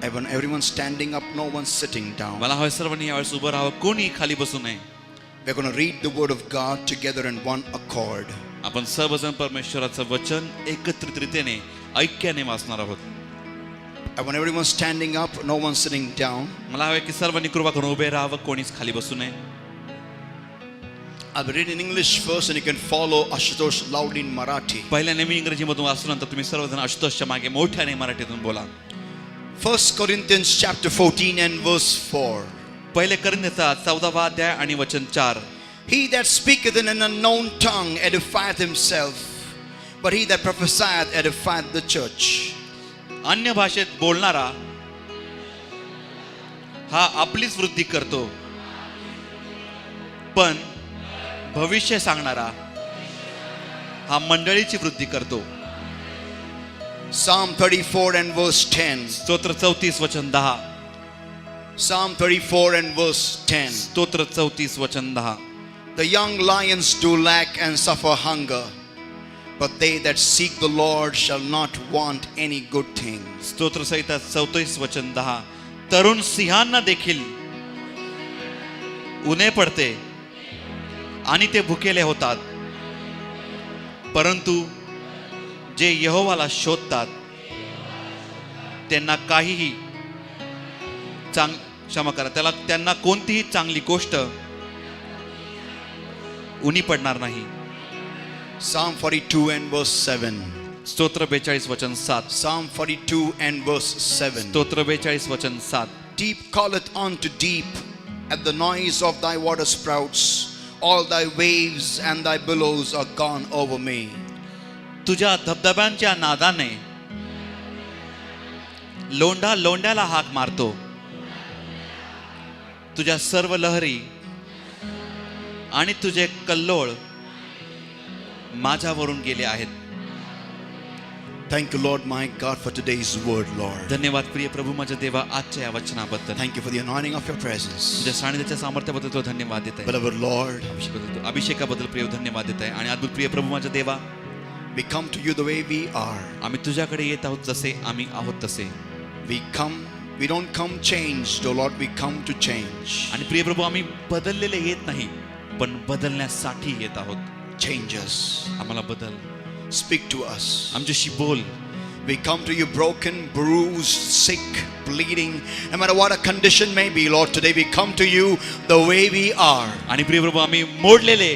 Everyone standing up, no one sitting down. मला हवं सर्वांनी यावेळेस उभं राहावं, कोणी खाली बसू नये. We're going to read the word of God together in one accord. आपण सर्वजण परमेश्वराचं वचन एकत्रित रीतीने ऐक्याने वाचणार आहोत. I want everyone standing up, no one sitting down. मला हवं की सर्वांनी कृपा करून उभे राहावं, कोणीच खाली बसू नये. I'll be reading in English first and you can follow Ashutosh loudly in Marathi. पहिल्याने मी इंग्रजीमधून वाचल्यानंतर तुम्ही सर्वजण आशुतोषच्या मागे मोठ्याने मराठीतून बोला. 1 Corinthians chapter 14 and verse 4. पहिले कोरिन्थीचा 14वा अध्याय आणि वचन 4. He that speaketh in an unknown tongue edifieth himself, but he that prophesieth edifieth the church. अन्य भाषेत बोलणारा हा आपलीच वृद्धी करतो, पण भविष्य सांगणारा हा मंडळीची वृद्धी करतो. Psalm 34 and verse 10. स्तोत्र 34 वचन 10. Psalm 34 and verse 10. स्तोत्र 34 वचन 10. The young lions do lack and suffer hunger, but they that seek the Lord shall not want any good thing. स्तोत्र संहिता 34 वचन 10. तरुण सिंहांना देखील उन्हे पडते आणि ते भुकेले होतात, परंतु जे यहोवाला शोधतात त्यांना काहीही क्षमा करा, त्यांना कोणतीही चांगली गोष्ट उनी पडणार नाही. Psalm 42 and verse 7. स्तोत्र 42 वचन 7. Psalm 42 and verse 7. स्तोत्र 42 वचन 7. Deep calleth unto deep at the noise of thy water sprouts. All thy waves and thy billows are gone over me. तुझ्या धबधब्यांच्या नादाने लोंढा लोंढ्याला हाक मारतो, तुझ्या सर्व लहरी आणि तुझे कल्लोळ माझ्यावरून गेले आहेत. Thank you, Lord my God, for today's word, Lord. धन्यवाद प्रिय प्रभू माझ्या देवा आजच्या या वचनाबद्दल. Thank you for the anointing of your presence. तुझ्या सानिध्याच्या सामर्थ्याबद्दल तुला धन्यवाद देत आहे. Beloved Lord, अभिषेकाबद्दल प्रिय धन्यवाद देत आहे. आणि अद्भुत प्रिय प्रभू माझ्या देवा, we come to you the way we are. आम्ही तुझ्याकडे येत आहोत जसे आम्ही आहोत तसे. We don't come changed, oh Lord, we come to change. आणि प्रिय प्रभू, आम्ही बदललेले येत नाही, पण बदलण्यासाठी येत आहोत. Change us. आम्हाला बदल. Speak to us. आमच्याशी बोल. We come to you broken, bruised, sick, bleeding. No matter what our condition may be, Lord, today we come to you the way we are. आणि प्रिय प्रभू, आम्ही मोडलेले,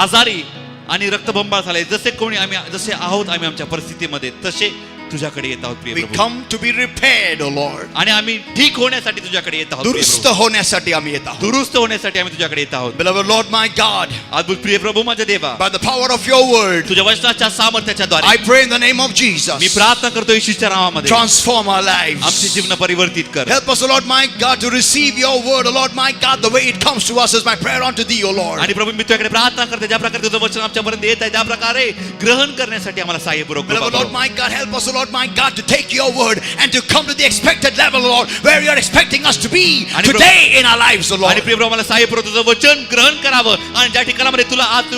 आजारी आणि रक्तबंबाळ झाले, जसे आहोत आम्ही आमच्या परिस्थितीमध्ये, तसे तुझ्याकडे येत आहोत प्रिय We Prabhu. come to be repaired, oh Lord. आणि आम्ही ठीक होण्यासाठी तुझ्याकडे येत आहोत. दुरुस्त होण्यासाठी आम्ही येत आहोत. दुरुस्त होण्यासाठी आम्ही तुझ्याकडे येत आहोत. Beloved Lord my God, अद्भुत प्रिय प्रभू माझ्या देवा, by the power of your word, तुझ्या वचनाच्या सामर्थ्याच्या द्वारे I pray in the name of me Jesus, प्रार्थना करतो येशूच्या नावामध्ये, transform our lives. आमचे जीवन परिवर्तित कर. Help us, O Lord my God, to receive your word, O Lord my God, the way it comes to us is my prayer unto thee, O Lord. आणि प्रभू, मी तुझ्याकडे प्रार्थना करते, ज्या प्रकारे तुझं वचन आमच्यापर्यंत येत आहे त्या प्रकारे ग्रहण करण्यासाठी आम्हाला सहाय्य पुरव. Beloved Lord my God, help us, O Lord my God, to take your word and to come to the expected level, Lord, where you are expecting us to be today in our lives, O Lord. आणि प्रिय प्रभू, आम्हाला सहाय्य पुरव, तुझं वचन ग्रहण करावं आणि ज्या ठिकाणामध्ये तुला आज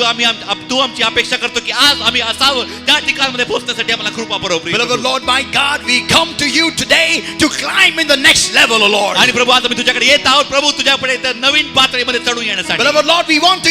तू आमची अपेक्षा करतो की आज आम्ही असावं, त्या ठिकाणामध्ये पोहोचण्यासाठी आम्हाला कृपा पुरव. Beloved Lord my God, we come to you today to climb in the next level, O Lord. आणि प्रभू, आज आम्ही तुझ्याकडे येत आहोत प्रभू, तुझ्याकडे नवीन पातळीमध्ये चढून येण्यासाठी. Beloved Lord, we want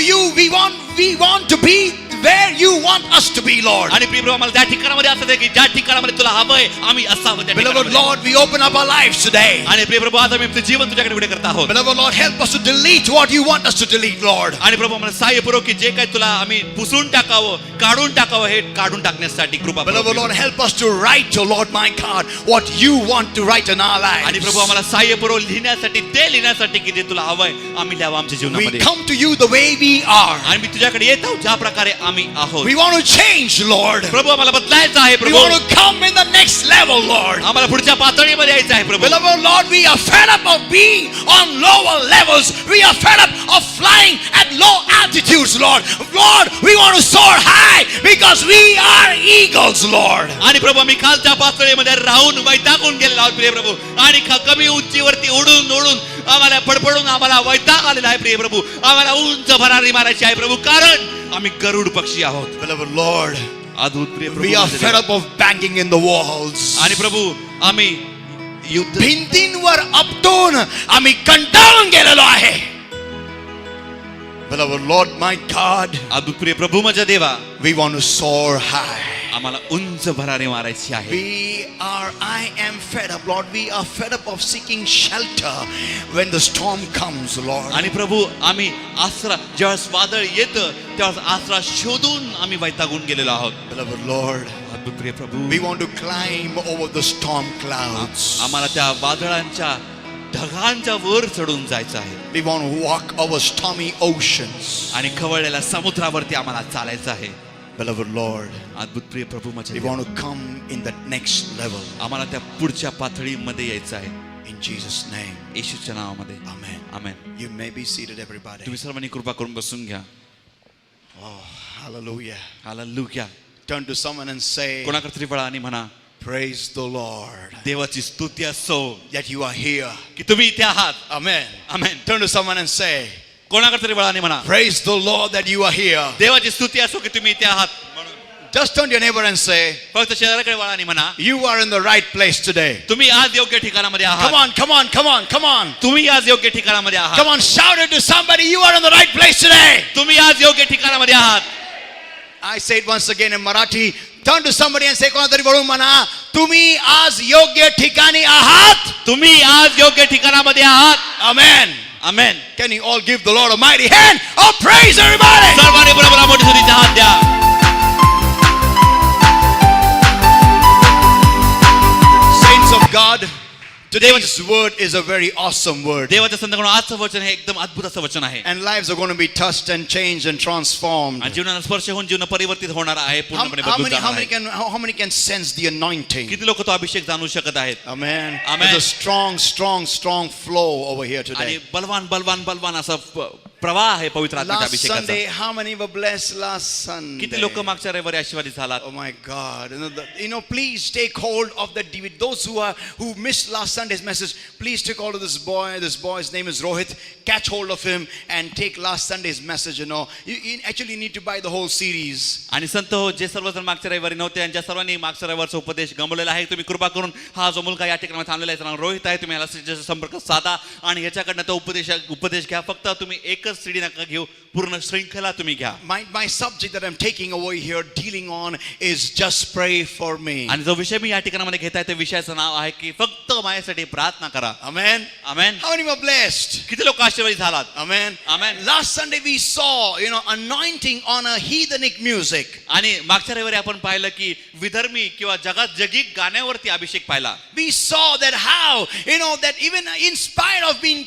to be where you want us to be, Lord. आणि प्रिय प्रभू, आम्हाला त्या ठिकाणामध्ये असं आहे की ज्या ठिकाणामध्ये तुला हवंय आम्ही असावं त्या Beloved ठिकाणामध्ये. Lord, we open up our lives today. आणि प्रिय प्रभू, आज आम्ही आमचं जीवन तुझ्याकडे पुढे करत आहोत. Beloved Lord, help us to delete what you want us to delete, Lord. आणि प्रभू, आम्हाला सहाय्य पुरव की जे काही तुला आम्ही पुसून टाकावं, काढून टाकावं, हे काढून टाकण्यासाठी कृपा पुरव. Beloved Lord, help us to write, oh Lord my God, what you want to write in our lives. आणि प्रभू, आम्हाला सहाय्य पुरव लिहिण्यासाठी, ते लिहिण्यासाठी की जे तुला हवंय आम्ही लिहावं आमच्या We जीवनामध्ये. come to you the way we are. आणि मी तुझ्याकडे येत आहोत ज्या प्रकारे आम्ही आहोत. We want to change, Lord. प्रभू, आम्हाला बदलायचं आहे We Prabhu. want to come in the next level, Lord. आम्हाला पुढच्या पातळीमध्ये यायचं आहे प्रभू. Beloved Lord, we are fed up of being on lower levels. We are fed up of flying at low altitudes, Lord. Lord, we want to soar high because we are eagles, Lord. आणि प्रभू, आम्ही खालच्या पातळीमध्ये राहून वैतागून गेलेलो आहोत प्रिय प्रभू, आणि कमी उंचीवरती उडून आम्हाला फडफडून आम्हाला वैताग आलेला आहे प्रिय प्रभू. आम्हाला उंच भरारी मारायची आहे प्रभू, कारण आम्ही गरुड पक्षी आहोत. Beloved Lord, अद्भुत प्रिय we are fed Prabhu, up of banging in the walls. आणि प्रभू, आम्ही युद्ध भिंतींवर आपटून आम्ही कंटाळून गेलेलो आहे. Beloved Lord my God, अद्भुत प्रिय प्रभू माझ्या देवा, we want to soar high. आम्हाला उंच भरारी मारायची आहे. I am fed up, Lord. We are fed up of seeking shelter when the storm comes, Lord. आणि प्रभू आम्ही आसरा जेव्हा वादळ येतं तेव्हा आसरा शोधून आम्ही वैतागून गेलेलो आहोत. Beloved Lord, अद्भुत प्रिय प्रभू, we want to climb over the storm clouds. आम्हाला त्या वादळांच्या ढगांच्या वर चढून जायचं आहे. We want to walk over stormy oceans. आणि खवळलेल्या समुद्रावरती आम्हाला चालायचं आहे. Beloved Lord, अद्भुत प्रिय प्रभू माझे we देवा, want to come in that next level. आम्हाला त्या पुढच्या पातळीमध्ये यायचं आहे. In Jesus' name, येशूच्या नावामध्ये Amen. Amen. You may be seated, everybody. तुम्ही सर्वांनी कृपा करून बसून घ्या. Oh, hallelujah. Hallelujah. Turn to someone and say, कोणाकडे तरी वळा आणि म्हणा, praise the Lord देवाची स्तुती असो that you are here. की तुम्ही इथे आहात. Amen. Amen. Turn to someone and say, कोणाकडे तरी वळा आणि म्हणा, praise the Lord that you are here. देवाची स्तुती असो की तुम्ही इथे आहात. Just turn to your neighbor and say, फक्त शेजाऱ्याकडे वळा आणि म्हणा, you are in the right place today. तुम्ही आज योग्य ठिकाणामध्ये Come आहात. on, come on, come on, come on. तुम्ही आज योग्य ठिकाणामध्ये आहात. Come on, shout it to somebody. You are in the right place today. तुम्ही आज योग्य ठिकाणामध्ये आहात. I say it once again in Marathi. Turn to somebody and say, कोणातरी वळून म्हणा, तुम्ही आज योग्य ठिकाणी आहात. तुम्ही आज योग्य ठिकाणामध्ये आहात. Amen. Amen. Can you all give the Lord a mighty hand of praise, everybody? सर्वांनी बरोबर मोठी स्तुतीचा हात द्या. Saints of God, today's word is a very awesome word. देवाच्या संतांकडून आजचं वचन हे एकदम अद्भुत असं वचन आहे. And lives are going to be touched and changed and transformed. आणि जीवनाला स्पर्श होऊन जीवन परिवर्तित होणार आहे, पूर्णपणे बदलून जाणार आहे. How many can sense the anointing? किती लोक तो अभिषेक जाणू शकत आहेत. Amen. Amen. There's a strong flow over here आणि today. बलवान असा प्रवाह आहे पवित्र आत्म्याच्या Last अभिषेकाचा. Sunday, how many were blessed last Sunday? किती लोक मागच्या रविवारी आशीर्वादित झालात. Oh my God. Please take hold of that DVD. Those who missed last Sunday's message, please take hold of this boy. This boy's name is Rohit. Catch hold of him and take last Sunday's message. You actually need to buy the whole series. आणि संत हो, जे सर्वजण मागच्या रविवारी नव्हते यांच्या सर्वांनी मागच्या रविवारचा उपदेश गमावलेला आहे. तुम्ही कृपा करून हा जो मुलगा या ठिकाणी थांबलेला आहे त्याचं नाव रोहित आहे. तुम्ही याला संपर्क साधा आणि याच्याकडनं तो उपदेश घ्या. फक्त तुम्ही एकच सीडी नका घेऊ, पूर्ण श्रृंखला तुम्ही घ्या. My subject that I'm taking over here, dealing on, is just pray for me. आणि जो विषय मी या ठिकाणामध्ये घेताय त्या विषयाचं नाव आहे की फक्त माझ्यासाठी प्रार्थना करा. Amen. Amen. How many were blessed? किती लोक आशीर्वादित झालात. Amen. Amen. Last Sunday we saw, anointing on a heathenic music. आणि मागच्या रविवारी आपण पाहिलं की विधर्मी किंवा जगात गाण्यावरती अभिषेक पाहिला. We saw that how, that even in spite of being,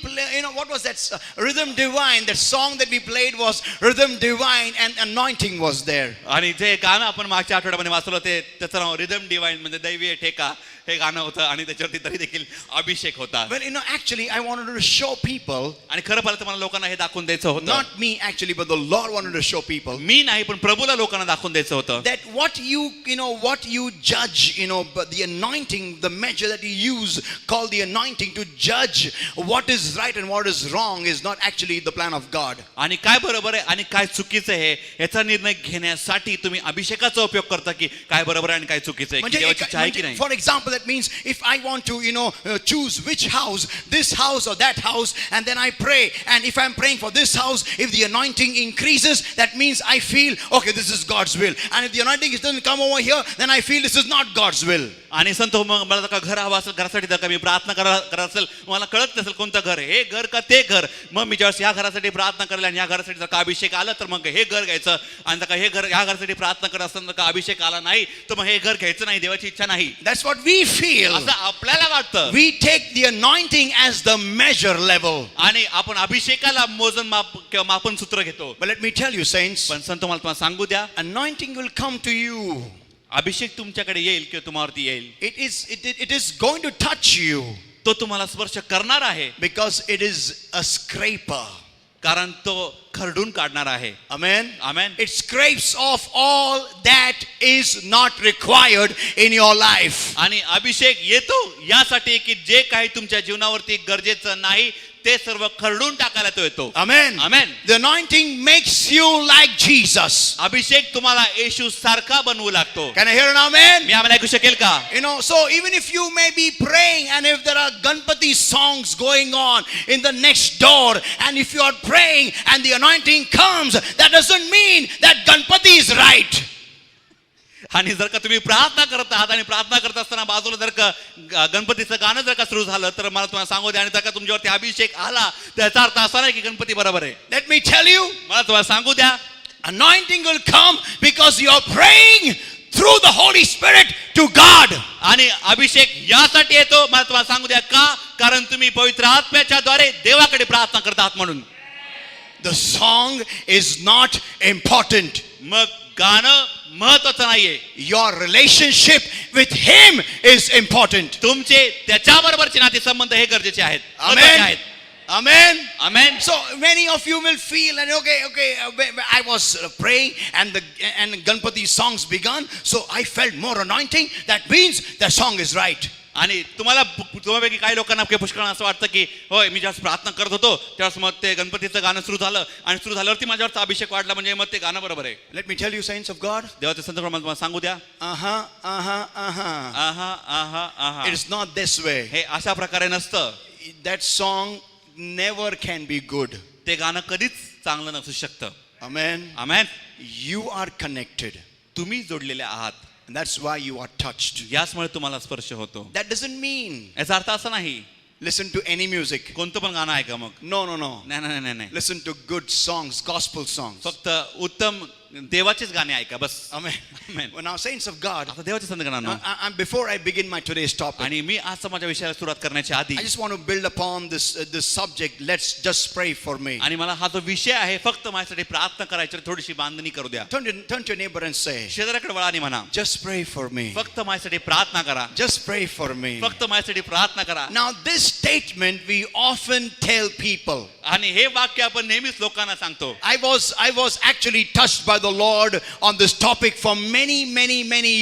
what was that rhythm divine? That song that we played was rhythm divine and anointing was there. आणि जे गाणं आपण मागच्या आठवड्यामध्ये वाचलं ते त्याचं नाव रिदम डिवाइन म्हणजे दैवीय ठेका हे गाणं होतं आणि त्याच्यावरती तरी देखील अभिषेक होता. Well, actually I wanted to show people, आणि खरं पाहिलं तर मला लोकांना हे दाखवून द्यायचं होतं. not me actually, but the Lord wanted to show people मी नाही पण प्रभूला लोकांना दाखवून द्यायचं होतं. that what you judge, but the anointing, the measure that you use called the anointing to judge what is right and what is wrong is not actually the plan of God. आणि काय बरोबर आहे आणि काय चुकीचं आहे याचा निर्णय घेण्यासाठी तुम्ही अभिषेकाचा उपयोग करता की काय बरोबर आहे आणि काय चुकीचं आहे, की देवाची इच्छा आहे की नाही. For example, that means if I want to choose which house, this house or that house, and then I pray, and if I'm praying for this house, if the anointing increases, that means I feel okay, this is God's will, and if the anointing doesn't come over here, then I feel this is not God's will. आणि संत हो, मग मला जर का घर हवं असेल, घरासाठी जर का मी प्रार्थना करत असेल, मला कळत नसेल कोणतं घर हे घर का ते घर, मग मी ज्यावेळेस या घरासाठी प्रार्थना करेल आणि या घरासाठी जर का अभिषेक आला तर मग हे घर घ्यायचं, आणि जर का हे घर या घरासाठी प्रार्थना करत असताना का अभिषेक आला नाही तर मग हे घर घ्यायचं नाही, देवाची इच्छा नाही. That's what we feel. असं आपल्याला वाटतं. We take the anointing as the measure level. आणि आपण अभिषेकाला मोजन माप किंवा मापन सूत्र घेतो. But let me tell you, saints, पण संत मला तुम्हाला सांगू द्या, anointing will come to you. अभिषेक तुमच्याकडे येईल किंवा तुम्हावरती येईल. It is going to touch you. तो तुम्हाला स्पर्श करणार आहे. Because it is a scraper. कारण तो खरडून काढणार आहे. Amen. Amen. It scrapes off all that is not required in your life. आणि अभिषेक येतो यासाठी की जे काही तुमच्या जीवनावरती गरजेचं नाही ते सर्व खरडून टाकायला तो येतो. Amen. Amen. The anointing makes you like Jesus. अभिषेक तुम्हाला येशू सारखा बनवू लागतो. Can I hear an amen? मी आम्हाला ऐकू शकेल का? You know, so even if you may be praying and if there are Ganpati songs going on in the next door, and if you are praying and the anointing comes, that doesn't mean that Ganpati is right. आणि जर का तुम्ही प्रार्थना करत आहात आणि प्रार्थना करत असताना बाजूला जर का गणपतीचं गाणं जर का सुरू झालं तर मला तुम्हाला सांगू द्या आणि जर का तुमच्यावरती अभिषेक आला त्याचा अर्थ असा नाही की गणपती बरोबर आहे. Let me tell you, मला तुम्हाला सांगू द्या, anointing will come because you are praying through the Holy Spirit to God. आणि अभिषेक यासाठी येतो, मला तुम्हाला सांगू द्या का, कारण तुम्ही पवित्र आत्म्याच्या द्वारे देवाकडे प्रार्थना करत आहात म्हणून. The song is not important. मग गाणं महत्वाचं नाहीये, Your relationship with Him is important. तुमचे त्याच्याबरोबरचे नातेसंबंध हे गरजेचे आहेत. Amen. Amen. Amen. So many of you will feel and okay, I was praying and Ganpati songs begun, so I felt more anointing. That means the song is right. आणि तुम्हापैकी काही लोकांना पुष्कळ असं वाटतं की होय, मी जेव्हा प्रार्थना करत होतो तेव्हा मग ते गणपतीचं गाणं सुरू झालं आणि सुरू झाल्यावरती माझ्यावरचा अभिषेक वाढला म्हणजे मग ते गाणं बरोबर आहे. Let me tell you, saints of God. देवाच्या संदर्भात मला तुम्हाला सांगू द्या. It is not this way. हे अशा प्रकारे नसतं. That song never can be good. ते गाणं कधीच चांगलं नसू शकतं. Amen. Amen. You are connected. तुम्ही जोडलेले आहात. And that's why you are touched. याचमुळे तुम्हाला स्पर्श होतो. That doesn't mean याचा अर्थ असा नाही listen to any music. कोणतं पण गाणं ऐका मग. No. नाही. Listen to good songs, gospel songs. फक्त उत्तम देवाचेच गाणे ऐका बस. Amen. Amen. Well, now, saints of God, आता देवाचे संत गाणं before I begin my today's topic, आणि मी आज माझ्या विषयाला सुरुवात करण्याच्या आधी I just want to build upon this subject. Let's just pray for me. आणि मला हा जो विषय आहे फक्त माझ्यासाठी प्रार्थना करायची, थोडीशी बांधणी करू द्या. Turn to your neighbor and say, शेजाऱ्याकडे वळा आणि म्हणा, just pray for me. फक्त माझ्यासाठी प्रार्थना करा. Just pray for me. फक्त माझ्यासाठी प्रार्थना करा. Now, this statement we often tell people. आणि हे वाक्य आपण नेहमीच लोकांना सांगतो. I was actually touched by the Lord on this topic for many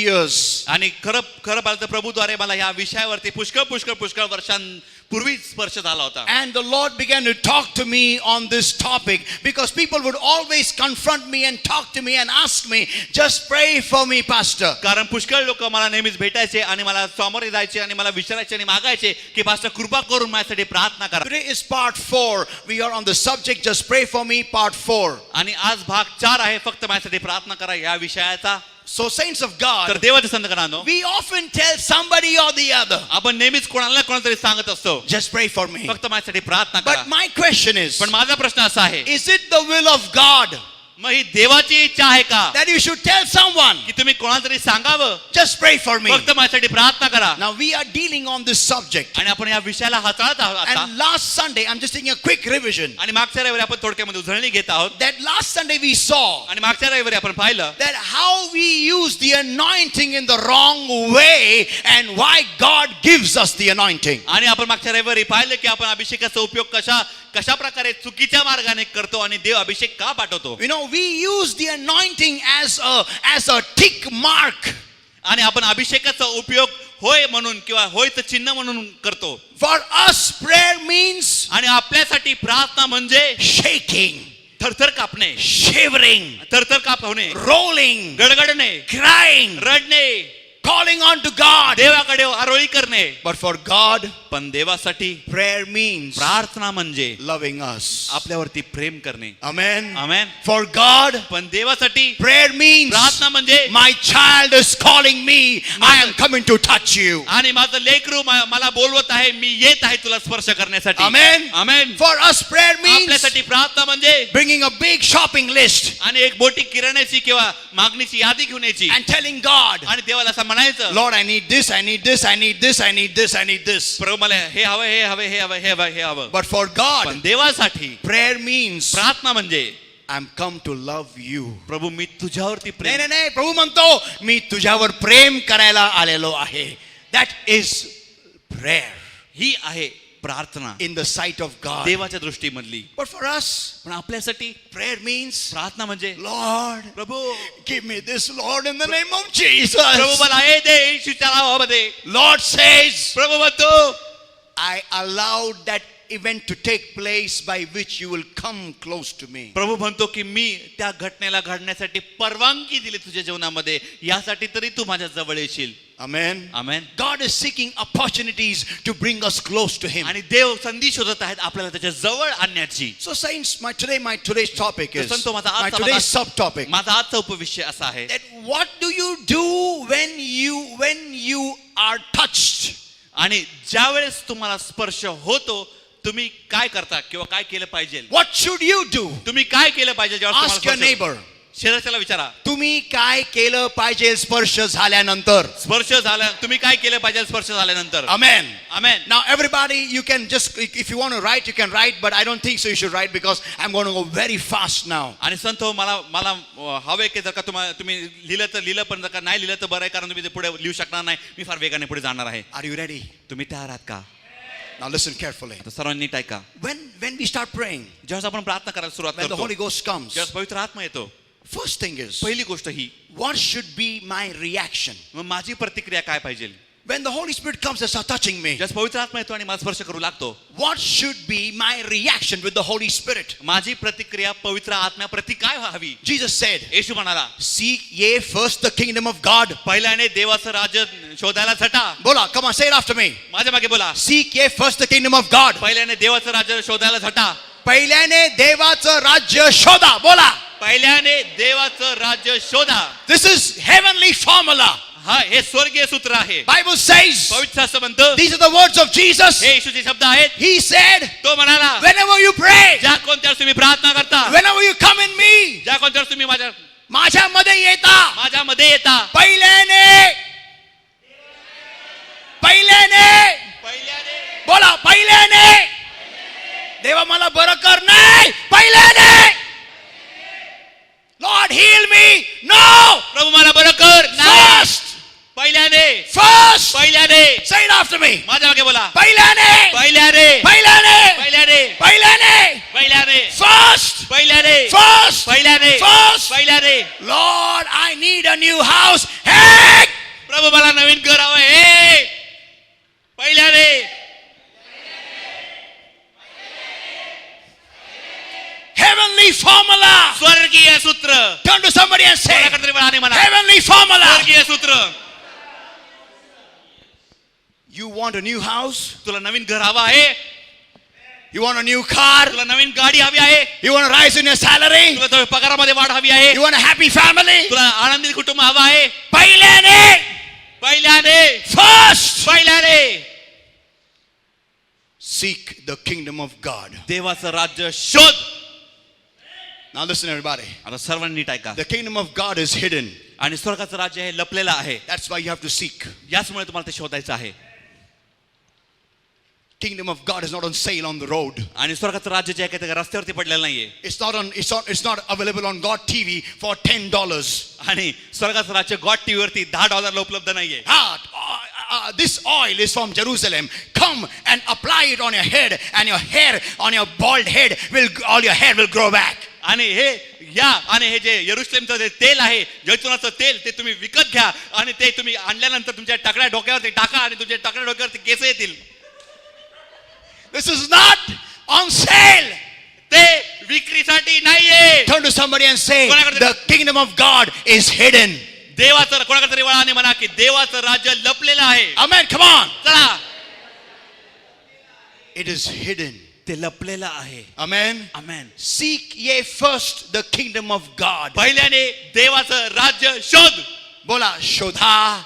years. आणि खरं पाहिलं तर प्रभूद्वारे मला या विषयावरती पुष्कळ वर्षांपूर्वी स्पर्श झाला होता. And the Lord began to talk to me on this topic because people would always confront me and talk to me and ask me, just pray for me, pastor. कारण पुष्कळ लोक मला नेहमीच भेटायचे आणि मला समोर जायचे आणि मला विचारायचे आणि मागायचे की पास्टर कृपा करून माझ्यासाठी प्रार्थना करा. Today is part 4. We are on the subject, just pray for me, part 4. आणि आज भाग 4 आहे, फक्त माझ्यासाठी प्रार्थना करा या विषयाचा. So, saints of तर God, देवाचे संत गणांनो, we often tell somebody or the other, आपण नेहमीच कोणाला तरी सांगत असतो, just pray for me. फक्त माझ्यासाठी प्रार्थना करा. But my question is, पण माझा प्रश्न असा आहे, is it the will of God मग ही देवाची इच्छा आहे का that you should tell someone, की तुम्ही कोणाला तरी सांगावं just pray for me? फक्त माझ्यासाठी प्रार्थना करा. Now, we are dealing on this subject. आणि आपण या विषयाला हाताळत आहोत आता. And last Sunday, I'm just taking a quick revision. आणि मागच्या रविवारी आपण थोडक्यामध्ये उजळणी घेत आहोत. That last Sunday we saw आणि मागच्या रविवारी आपण पाहिलं that how we use the anointing in the wrong way and why God gives us the anointing. आणि आपण मागच्या रविवारी पाहिलं की आपण अभिषेकाचा उपयोग कशा प्रकारे चुकीच्या मार्गाने करतो आणि देव अभिषेक का पाठवतो. You know, we use the anointing as a tick mark. आणि आपण अभिषेकाचा उपयोग होय म्हणून किंवा होयचं चिन्ह म्हणून करतो. For us, prayer means आणि आपल्यासाठी प्रार्थना म्हणजे shaking, थरथर कापणे, shivering, थरथर कापणे, rolling, गडगडणे, crying, रडणे, calling on to God. देवाकडे आरोळी करणे. But for God, पण देवासाठी prayer means प्रार्थना म्हणजे loving us. आपल्यावरती प्रेम करणे. Amen. आमेन. For God, पण देवासाठी prayer means प्रार्थना म्हणजे my child is calling me. I am coming to touch you. आणि माझं लेकरू मला बोलवत आहे, मी येत आहे तुला स्पर्श करण्यासाठी. Amen. Amen. For us, prayer means आपल्यासाठी प्रार्थना म्हणजे bringing a big shopping list आणि एक मोठी किराण्याची किंवा मागणीची यादी घेऊन यायची and telling God, आणि देवाला असं म्हणायचं, Lord, I need this, I need this, I need this, I need this, I need this. प्रभू मला हे हवं, हे हवं, हे हवं, हे हवं, हे हवं. But for God, पण देवासाठी prayer means प्रार्थना म्हणजे I'm come to love you. प्रभू मी तुझ्यावरती नाही प्रेम. नाही प्रभू म्हणतो मी तुझ्यावर प्रेम करायला आलेलो आहे. That is prayer ही आहे प्रार्थना in the sight of God. देवाच्या दृष्टीमधली. But for us, पण आपल्यासाठी prayer means, प्रार्थना म्हणजे Lord, Prabhu give me this, Lord, in the name of Jesus. प्रभू मला हे दे येशूच्या नावामध्ये. Lord says, प्रभू म्हणतो I allowed that event to take place by which you will come close to me. प्रभू म्हणतो की मी त्या घटनेला घडण्यासाठी परवानगी दिली तुझ्या जीवनामध्ये, यासाठी तरी तू माझ्या जवळ येशील. Amen. Amen. God is seeking opportunities to bring us close to him. आणि देव संधी शोधत आहेत आपल्याला त्याच्या जवळ आणण्याची. So saints, my today's topic is, संतो, माझा my आजचा today's subtopic, माझा आजचा उपविषय असा आहे that what do you do when you are touched? आणि ज्या वेळेस तुम्हाला स्पर्श होतो तुम्ही काय करता किंवा काय केलं पाहिजे. What should you do? तुम्ही काय केलं पाहिजे जेव्हा Ask your तुम्हाला neighbor. शेजारच्याला विचारा तुम्ही काय केलं पाहिजे स्पर्श झाल्यानंतर? स्पर्श झाला तुम्ही काय केलं पाहिजे स्पर्श झाल्यानंतर. Amen. Amen. Now everybody, you can just, if you want to write, you can write, but I don't think so you should write because I'm going to go very fast now. आणि संत हो, मला हवे की जर का तुम्ही लिहिलं तर लिहिलं, पण जर का नाही लिहिलं तर बरं आहे, कारण तुम्ही ते पुढे लिहू शकणार नाही. मी फार वेगाने पुढे जाणार आहे. Are you ready? तुम्ही तयार आहात का? Now listen carefully. आता सर्वांनी नीट ऐका. When we start praying, जेव्हा आपण प्रार्थना करायला सुरुवात when the करतो, Holy Ghost comes, जेव्हा पवित्र आत्मा येतो, first thing is, पहिली गोष्ट ही what should be my reaction? मग माझी प्रतिक्रिया काय पाहिजे. When the Holy Spirit comes and starts touching me, जेव्हा पवित्र आत्मा येतो आणि मला स्पर्श करू लागतो, what should be my reaction with the Holy Spirit? माझी प्रतिक्रिया पवित्र आत्म्याप्रती काय व्हावी. Jesus said, येशू म्हणाला, seek ye first the kingdom of God. पहिल्याने देवाचं राज्य शोधायला झटा. Bola, come on, say it after me. माझ्या मागे बोला. Seek ye first the kingdom of God. पहिल्याने देवाचं राज्य शोधायला झटा. पहिल्याने देवाचं राज्य शोधा. बोला. पहिल्याने देवाचं राज्य शोधा. This is heavenly formula. हा हे स्वर्गीय सूत्र आहे. Bible says, पवित्र शास्त्र म्हणतं, these are the words of Jesus. हे येशूचे शब्द आहेत. He said, तो म्हणाला, whenever you pray, ज्या कोणत्या वेळेस तुम्ही प्रार्थना करता, whenever you come in me, ज्या कोणत्या वेळेस तुम्ही माझ्यामध्ये येता, माझ्यामध्ये येता, पहिल्याने बोला, पहिल्याने देवा मला बरं कर. नाही, पहिल्याने Lord heal me. No. प्रभू मला बरं कर. First. पहिल्याने Say it after me. माझ्या मागे बोला. पहिल्याने First. Lord, I need a new house. Hey. प्रभू मला नवीन घर हवं आहे. पहिल्याने Heavenly formula. स्वर्गीय सूत्र. Turn to somebody and say, म्हणा, heavenly formula. स्वर्गीय सूत्र. You want a new house? तुला नवीन घर हवं आहे. You want a new car? तुला नवीन गाडी हवी आहे. You want to rise in your salary? तुला तुझ्या पगारामध्ये वाढ हवी आहे. You want a happy family? तुला आनंदी कुटुंब हवं आहे. पहिल्याने first. Seek the kingdom of God. देवाचं राज्य शोध. Now listen everybody. आता सर्वांनी नीट ऐका. The kingdom of God is hidden. आणि स्वर्गाचं राज्य हे लपलेलं आहे. That's why you have to seek. याचमुळे तुम्हाला ते शोधायचं आहे. Kingdom of God is not on sale on the road. आणि स्वर्गाचं राज्य जे आहे ते रस्त्यावरती पडलेलं नाहीये. It's not available on God TV for $10. आणि स्वर्गाचं राज्य गॉड टीव्ही वरती $10 उपलब्ध नाहीये. This oil is from Jerusalem. Come and apply it on your head, and your hair on your bald head all your hair will grow back. आणि हे जे यरुशलेमचं जे तेल आहे, जैतुनाचं तेल, ते तुम्ही विकत घ्या आणि ते तुम्ही आणल्यानंतर तुमच्या टाकड्या डोक्यावरती टाका आणि तुमच्या टाकड्या डोक्यावरती केस येतील. This is not on sale. ते विक्रीसाठी नाहीये. Turn to somebody and say, the kingdom of God is hidden. देवाचं कोणाकडे तरी वळा आणि म्हणा की देवाचं राज्य लपलेलं आहे. Amen. Come on. चला. It is hidden. ते लपलेलं आहे. Amen. Amen. Seek ye first the kingdom of God. पहिल्याने देवाचं राज्य शोध. बोला, शोधा.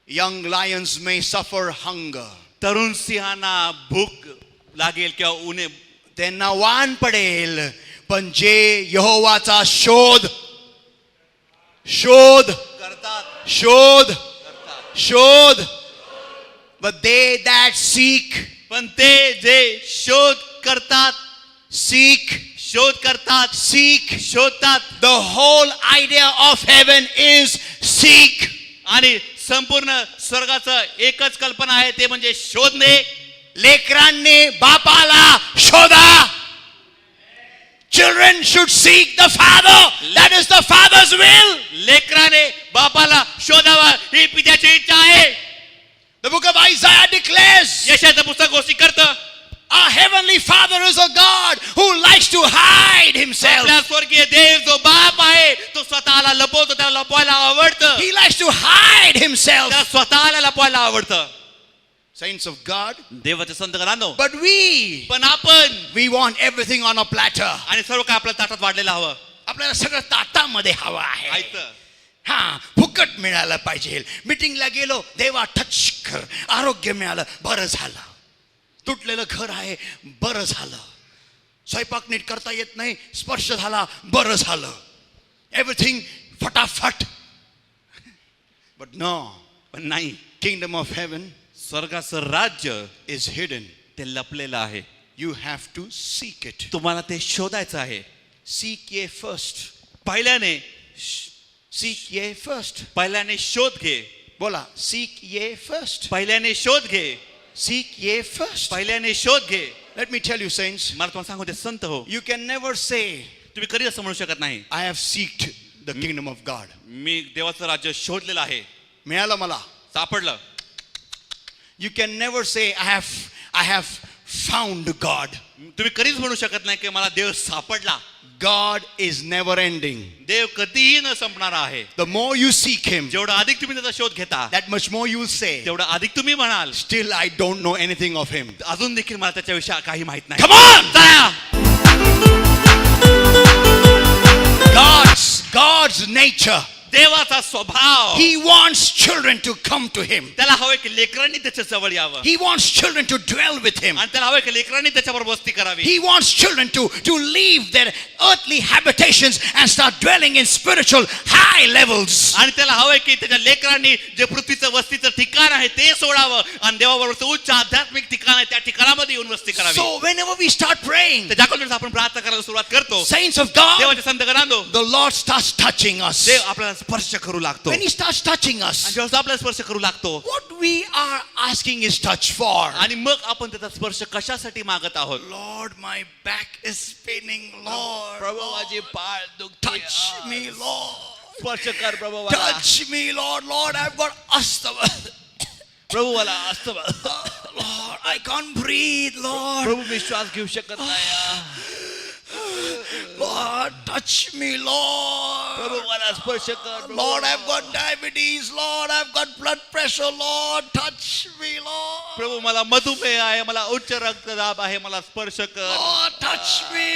Young lions may suffer hunger. तरुण सिंहांना भूक लागेल किंवा उन्हे त्यांना वान पडेल, पण जे यहोवाचा शोध but they that seek, पण ते जे शोध करतात, शोधतात. The whole idea of heaven is seek. आणि संपूर्ण स्वर्गाचं एकच कल्पना आहे, ते म्हणजे शोधणे. लेकरांनी बापाला शोधा. Children should seek the Father. That is the Father's will. लेकराने बापाला शोधावा ही पित्याची इच्छा आहे. The book of Isaiah declares, यशाचं पुस्तक घोषित करतं, our heavenly Father is a God who likes to hide himself. आपला स्वर्गीय देव जो बाप आहे तो स्वतःला लपवतो, त्याला लपवायला आवडतं, He likes to hide himself. त्याला स्वतःला लपवायला आवडतं. Saints of God. देवाचे संत घरांनो, But पण आपण we want everything on a platter. आणि सर्व काय आपल्या ताटात वाढलेलं हवं. आपल्याला सगळं ताटामध्ये हवं आहे. आयतं. हा, फुकट मिळालं पाहिजे. मीटिंगला गेलो, देवा टच कर, आरोग्य मिळालं, बरं झालं. तुटलेलं घर आहे, बरं झालं. स्वयंपाक नीट करता येत नाही, स्पर्श झाला, बरं झालं. एव्हरीथिंग फटाफट. बट नो, पण नाही, किंगडम ऑफ हेवन स्वर्गाचं राज्य इज हिडन. ते लपलेलं आहे. You have to seek it. तुम्हाला ते शोधायचं आहे. Seek ye first. पहिल्याने सीक ये फर्स्ट. पहिल्याने शोध घे. बोला, सीक ये फर्स्ट. पहिल्याने शोध घे. Sick ye first. पहिल्याने शोध घे. Let me tell you, saints, मला तुम्हाला सांगू दे संत हो, you can never say, तुम्ही कधी असं म्हणू शकत नाही, I have seeked the kingdom of God. मी देवाचं राज्य शोधलेलं आहे, मिळालं मला. सापडलं. You can never say, I have found God. तुम्ही कधीच म्हणू शकत नाही की मला देव सापडला. God is never ending. देव कधीही न संपणारा आहे. The more you seek him, जेवढा अधिक तुम्ही त्याचा शोध घेता, that much more you will say, तेवढा अधिक तुम्ही म्हणाल, still I don't know anything of him. अजून देखील मला त्याच्याविषयी काही माहित नाही. Come on! चला. God's nature. देवाचा स्वभाव, He wants children to come to him. त्याला हवंय की लेकरांनी त्याच्या जवळ यावं, He wants children to dwell with him. आणि त्याला हवंय की लेकरांनी त्याच्याबरोबर वस्ती करावी. He wants children to leave their earthly habitations and start dwelling in spiritual high levels. आणि त्याला हवंय की त्याच्या लेकरांनी जे पृथ्वीचं वस्तीचं ठिकाण आहे ते सोडावं आणि देवाबरोबरचं उच्च आध्यात्मिक ठिकाण आहे त्या ठिकाणामध्ये येऊन वस्ती करावी. So whenever we start praying, तर ज्याकडून आपण प्रार्थना करायला सुरुवात करतो, saints of God, देवाचे संत घरांनो, the Lord starts touching us. देव आपल्याला स्पर्श करू लागतो. When He starts touching आणि us, जेव्हा आपल्याला स्पर्श करू लागतो, what we are asking is touch for. आणि मग आपण त्याचा स्पर्श कशासाठी मागत आहोत? Lord, my back is spinning. Lord, प्रभू माझी पाळ दुखते. touch me, Lord. स्पर्श कर प्रभू मला. Touch me, Lord. Lord, I've got asthma. प्रभू मला asthma. Lord, I can't breathe, Lord. प्रभू मी श्वास घेऊ शकत नाही. Lord, touch me, Lord. प्रभू मला स्पर्श कर. Lord, I've got diabetes. Lord, I've got blood pressure. Lord, touch me, Lord. प्रभू मला मधुमेह आहे, मला उच्च रक्तदाब आहे, मला स्पर्श कर. Lord, touch me.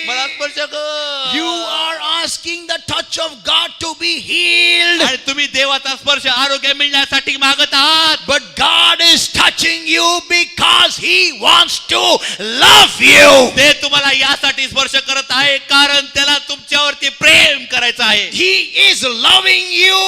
मला स्पर्श कर. You are asking the touch of God to be healed. आणि तुम्ही देवाचा स्पर्श आरोग्य मिळण्यासाठी मागत आहात. But God is touching you because He wants to love you. ते तुम्हाला यासाठी स्पर्श करत आहे कारण त्याला तुमच्यावरती प्रेम करायचं आहे. He is loving you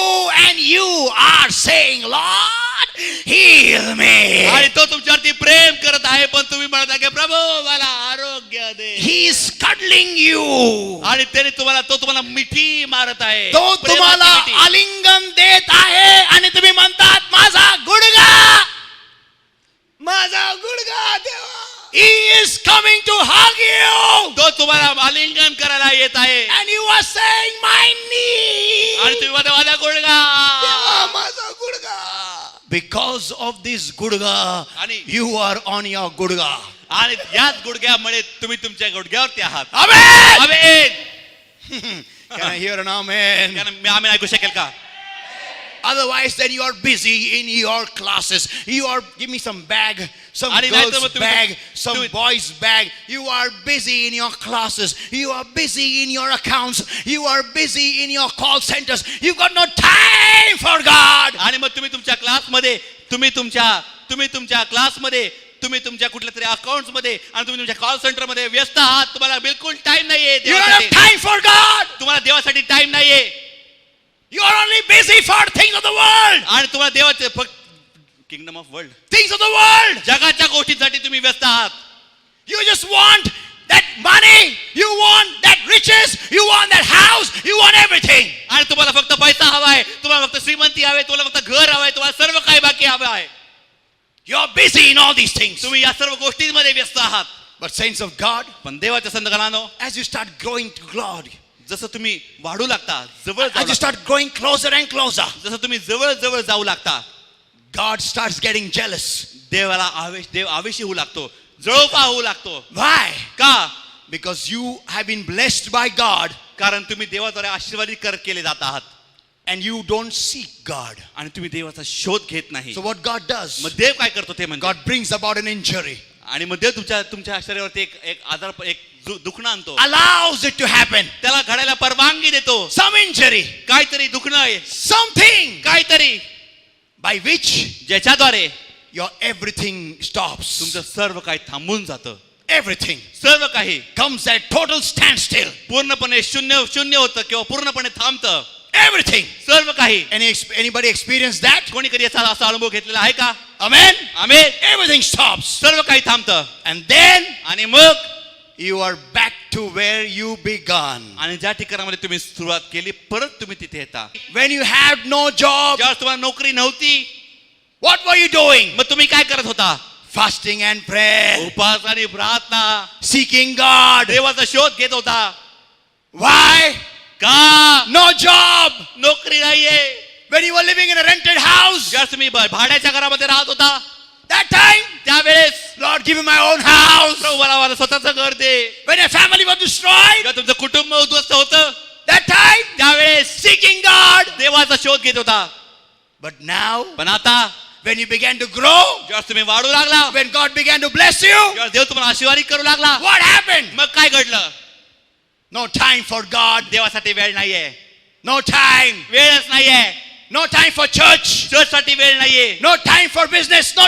and you are saying, Lord, heal me. आणि तो तुमच्यावरती प्रेम करत आहे पण तुम्ही म्हणत आहे की प्रभू मला आरोग्य दे. He is cuddling you. आणि त्याने तो तुम्हाला मिठी मारत आहे. तो तुम्हाला प्रेमाची मिठी. आलिंगन देत आहे आणि तुम्ही म्हणतात माझा गुडगा, माझा गुडगा देवा. He is coming to hug you. तो तुम्हाला आलिंगन करायला येत आहे. And you are saying my knee. आणि तुम्ही म्हणता माझा गुडघा. देवा, माझा गुडगा. Because of this gudga, आणि you are on your gudga. आणि याच गुडघ्यामुळे तुम्ही तुमच्या गुडघ्यावरती आहात. Amen. Amen. Can I hear an amen? मी आमेन ऐकू शकेल का? Otherwise, then you are busy in your classes. You are, give me some bag, some आणि नाहीतर girl's मग तुम्ही- bag, some तुम्ही- boy's bag. You are busy in your classes. You are busy in your accounts. You are busy in your call centers. You've got no time for God. आणि मग तुम्ही तुमच्या क्लासमध्ये तुम्ही तुमच्या क्लासमध्ये तुम्ही तुमच्या कुठल्या तरी अकाउंट्स मध्ये आणि तुम्ही तुमच्या कॉल सेंटर मध्ये व्यस्त आहात. तुम्हाला बिलकुल टाइम नाहीये You don't have देवासाठी. time for God. तुम्हाला देवासाठी टाइम नाहीये You are only busy for things of the world. आणि तुम्हाला देवाचे फक्त kingdom of world Things of the world. जगाच्या गोष्टींसाठी तुम्ही व्यस्त आहात. You just want that money. You want that riches. You want that house. You want everything. आणि तुम्हाला फक्त पैसा हवा आहे, तुम्हाला फक्त श्रीमंती हवे, तुम्हाला फक्त घर हवंय, तुम्हाला सर्व काही बाकी हवं आहे. You are busy in all these things. तुम्ही या सर्व गोष्टींमध्ये व्यस्त आहात. But saints of God, पण देवाच्या संतगणांनो, as you start growing to God, जसं तुम्ही वाढू लागता, जवळ as जाऊ you start growing closer and closer, लागता, जसं तुम्ही जवळ जवळ जाऊ लागता, God starts getting jealous. देव आवेशी होऊ लागतो, जळोपा होऊ लागतो. Why? का? Because you have been blessed by God कारण तुम्ही देवाद्वारे आशीर्वादित केले जात आहात and you don't seek God. आणि तुम्ही देवाचा शोध घेत नाही. So what God does, मग देव काय करतो ते म्हणजे God brings about an injury, आणि मग देव तुमच्या शरीरावरती एक आजार, एक दुखणं आणतो, allows it to happen. त्याला घडायला परवानगी देतो. Some injury, काहीतरी दुखणं आहे, something काहीतरी by which ज्याच्याद्वारे your everything stops. तुमचं सर्व काही थांबून जातं. Everything सर्व काही comes at total standstill. पूर्णपणे शून्य होतं किंवा पूर्णपणे थांबतं. Everything. सर्व काही. Anybody experienced that? कोणी कधी असा अनुभव घेतलेला आहे का? Amen. आमेन. Everything stops. सर्व काही थांबतं And then आणि मग you are back to where you began. आणि ज्या ठिकाणामध्ये तुम्ही सुरुवात केली परत तुम्ही तिथे येता. When you had no job, ज्यावेळेस तुम्हाला नोकरी नव्हती, what were you doing? मग तुम्ही काय करत होता? Fasting and prayer, उपवास आणि प्रार्थना, seeking God. देवाचा शोध घेत होता. Why? का? No job. नोकरी नाहीये. When you were living in a rented house, ज्यावेळेस तुम्ही भाड्याच्या घरामध्ये राहत होता, that time, त्यावेळेस Lord, give me my own house. प्रभू मला स्वतःचं घर दे. When your family was destroyed, जेव्हा तुमचं कुटुंब उद्ध्वस्त होतं, that time, त्यावेळेस seeking God. देवाचा शोध घेत होता. But now, पण आता when you began to grow, जेव्हा तुम्ही वाढू लागला, when God began to bless you, जेव्हा देव तुम्हाला आशीर्वादित करू लागला, what happened? मग काय घडलं? No time for God. देवासाठी वेळ नाहीये, No time. वेळच नाहीये. No time for church. चर्चसाठी वेळ नाहीये, No time for business. No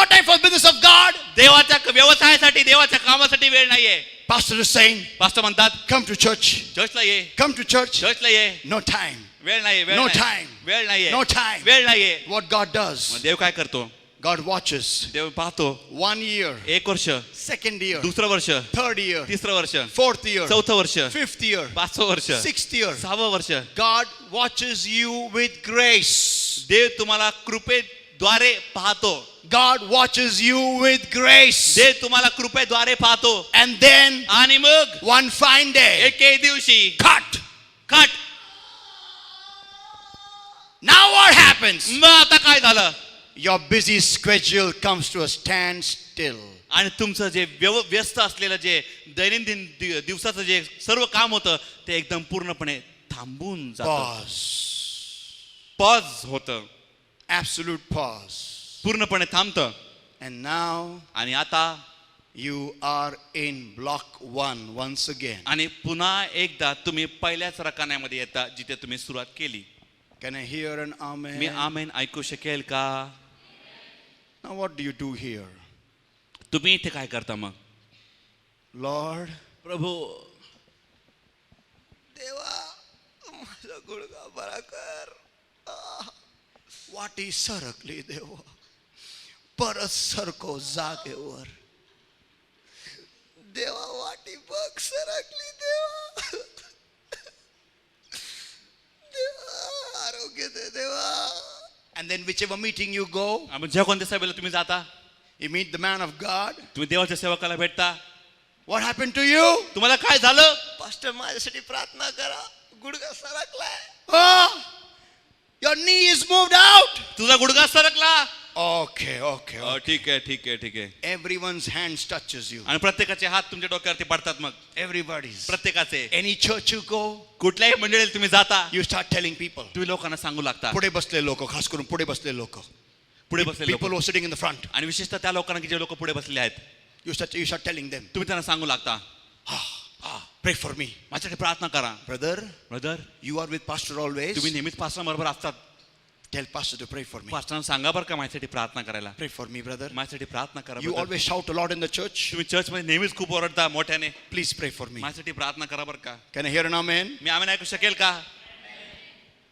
time for business of God. देवाच्या व्यवसायासाठी, देवाच्या कामासाठी वेळ नाहीये. Pastor is saying, पास्टर म्हणतात, come to church. चर्चला ये, Come to church. चर्चला ये. No time. वेळ नाहीये, वेळ No नाही. time. वेळ नाहीये, No time. वेळ नाहीये. What God does, मग देव काय करतो? God watches. देव पाहतो. 1 year, 1 वर्ष, second year, दुसरं वर्ष, third year, 3रं वर्ष, fourth year, 4थं वर्ष, fifth year, 5वं वर्ष, 6th year. 6वं वर्ष. God watches you with grace. देव तुम्हाला कृपेद्वारे पाहतो. God watches you with grace. देव तुम्हाला कृपेद्वारे पाहतो. And then आणि मग one fine day, एके दिवशी cut. Cut. Now what happens? मग आता काय झालं? Your busy schedule comes to a standstill. आणि तुमचं जे व्यस्त असलेलं जे दैनंदिन दिवसाचं जे सर्व काम होतं ते एकदम पूर्णपणे थांबून जातं. Pause. पॉज होतं, Absolute pause. पूर्णपणे थांबतं. And now आणि आता you are in block 1 once again. आणि पुन्हा एकदा तुम्ही पहिल्याच रकान्यामध्ये येता जिथे तुम्ही सुरुवात केली. Can I hear an me amen? आमेन ऐकू शकेल का? Now what do you do here? तुम्ही इथे काय करता मग? Lord, प्रभू, देवा माझा गुडघा बरा कर. वाटी सरकली देवा, परत सरको जागेवर. देवा वाटी बघ सरकली देवा. देवा आरोग्य दे देवा. And then whichever meeting you go, ज्या कोणत्या सभेला तुम्ही जाता, you meet the man of God. तुम्ही देवाच्या सेवकाला भेटता. What happened to you? तुम्हाला काय झालं? Pastor, माझ्यासाठी प्रार्थना करा, गुडघा सरकलाय. Oh, your knee is moved out. तुझा गुडघा सरकला. Okay. ठीक आहे. Everyone's hands touches you. आणि प्रत्येकाचे हात तुमच्या डोक्यावरती पडतात. मग Everybody's. प्रत्येकाचे, Any church you go, कुठल्याही मंडळीला तुम्ही जाता, you start telling people. तुम्ही लोकांना सांगू लागता. पुढे बसले लोक, खास करून पुढे बसले लोक. पुढे बसलेले People लोक, who are sitting in the front. आणि विशेषतः त्या लोकांना की जे लोक पुढे बसलेले आहेत, You start telling them, तुम्ही त्यांना सांगू लागता, pray for me. माझ्यासाठी प्रार्थना करा. Brother, brother, you are with pastor always. तुम्ही नेहमीच पास्टर बरोबर असतात. Tell pastor to pray for me. पास्टरांना सांगा बरं का माझ्यासाठी प्रार्थना करायला. Pray for me, brother. माझ्यासाठी प्रार्थना करा. You brother. always shout a lot in the church. तुम्ही चर्चमध्ये नेहमीच खूप ओरडता मोठ्याने. Please pray for me. माझ्यासाठी प्रार्थना करा बरं का. Can I hear an amen? मी आम्ही ऐकू शकेल का?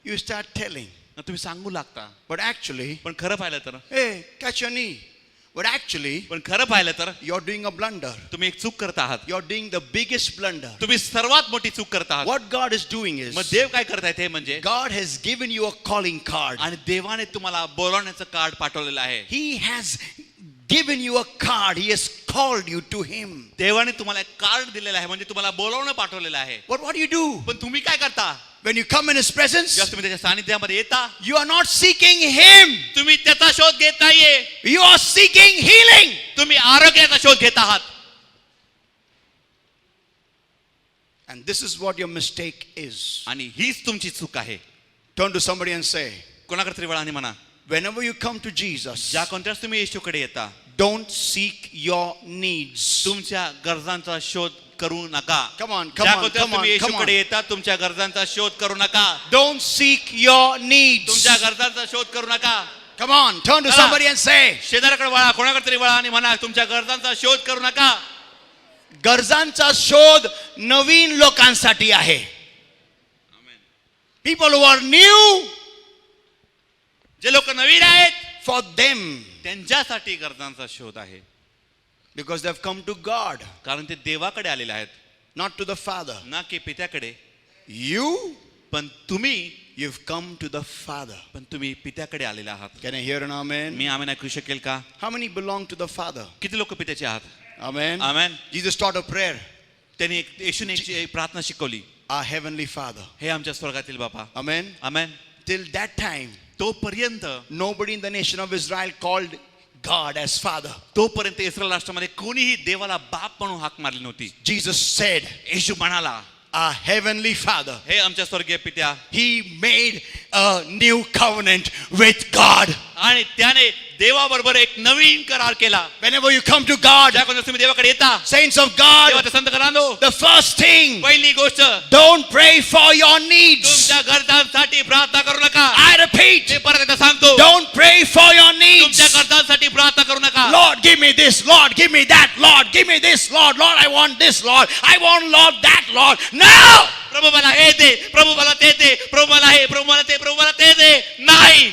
You start telling. तुम्ही सांगू लागता. But actually, पण खरं पाहिलं तर, hey, catch your knee. But actually, पण खरं पाहिलं तर you're doing a blunder. तुम्ही एक चूक करत आहात. You're doing the biggest blunder. तुम्ही सर्वात मोठी चूक करत आहात. What God is doing is, मग देव काय करतायत हे म्हणजे, God has given you a calling card. आणि देवाने तुम्हाला बोलावण्याचं कार्ड पाठवलेलं आहे. He has given you a card. He has called you to Him. देवाने तुम्हाला एक कार्ड दिलेलं आहे, म्हणजे तुम्हाला बोलावणं पाठवलेलं आहे. But what do you do? पण तुम्ही काय करता? When you come in His presence, जेव्हा तुम्ही त्याच्या सानिध्यामध्ये येता, you are not seeking Him. तुम्ही त्याचा शोध घेत नाहीये, You are seeking healing. तुम्ही आरोग्याचा शोध घेत आहात. And this is what your mistake is. आणि हीच तुमची चूक आहे. Turn to somebody and say, कोणाकडे तरी वळा आणि म्हणा, whenever you come to Jesus, ज्या कोणत्याच तुम्ही येशूकडे येता, don't seek your needs. तुमच्या गरजांचा शोध करू नका. Come on, ज्या come on, कोणत्याच come on, तुम्ही come येशूकडे on. येता, तुमच्या गरजांचा शोध करू नका. Don't seek your needs. तुमच्या गरजांचा शोध करू नका. Come on, turn to somebody and say, शेजाऱ्याकडे वळा, कोणाकडे तरी वळा आणि म्हणा, तुमच्या गरजांचा शोध करू नका. गरजांचा शोध नवीन लोकांसाठी आहे. People who are new, जे लोक नवीन आहेत, for them, त्यांच्यासाठी गरजांचा शोध आहे. because they've come to God, कारण ते देवाकडे आलेले आहेत, not to the Father. ना की पित्याकडे. You, पण तुम्ही you've come to the Father. पित्याकडे आलेले आहात. Can I hear an amen? मी आमेन ऐकू शकेल का? How many belong to the Father? किती लोक पित्याचे आहात? Amen. Amen. Jesus taught a prayer. त्यांनी येशूने एक प्रार्थना शिकवली. Our heavenly Father. हे आमच्या स्वर्गातील बापा. Amen. Amen. Till that time, तोपर्यंत nobody in the nation of Israel called God as Father. तोपर्यंत इस्रायल राष्ट्रामध्ये कोणीही देवाला बाप म्हणून हाक मारली नव्हती. Jesus said, येशू म्हणाला, our heavenly Father, हे आमच्या स्वर्गीय पित्या, He made a new covenant with God. आणि त्याने देवाबरोबर एक नवीन करार केला. Whenever you come to God, ज्या कोणत्या तुम्ही देवाकडे येता, saints of God, देवाचे संत करांनो, the first thing, पहिली गोष्ट, don't pray for your needs. तुमच्या गरजांसाठी प्रार्थना करू नका. I repeat, मी परत एकदा सांगतो, don't pray for your needs. तुमच्या गरजांसाठी प्रार्थना करू नका. Lord, give me this. Lord, give me that. Lord, give me this. Lord, Lord, I want this. Lord, I want Lord that. Lord. No! प्रभू मला हे दे, प्रभू मला ते दे, प्रभू मला हे, प्रभू मला ते, प्रभू मला ते दे. नाही.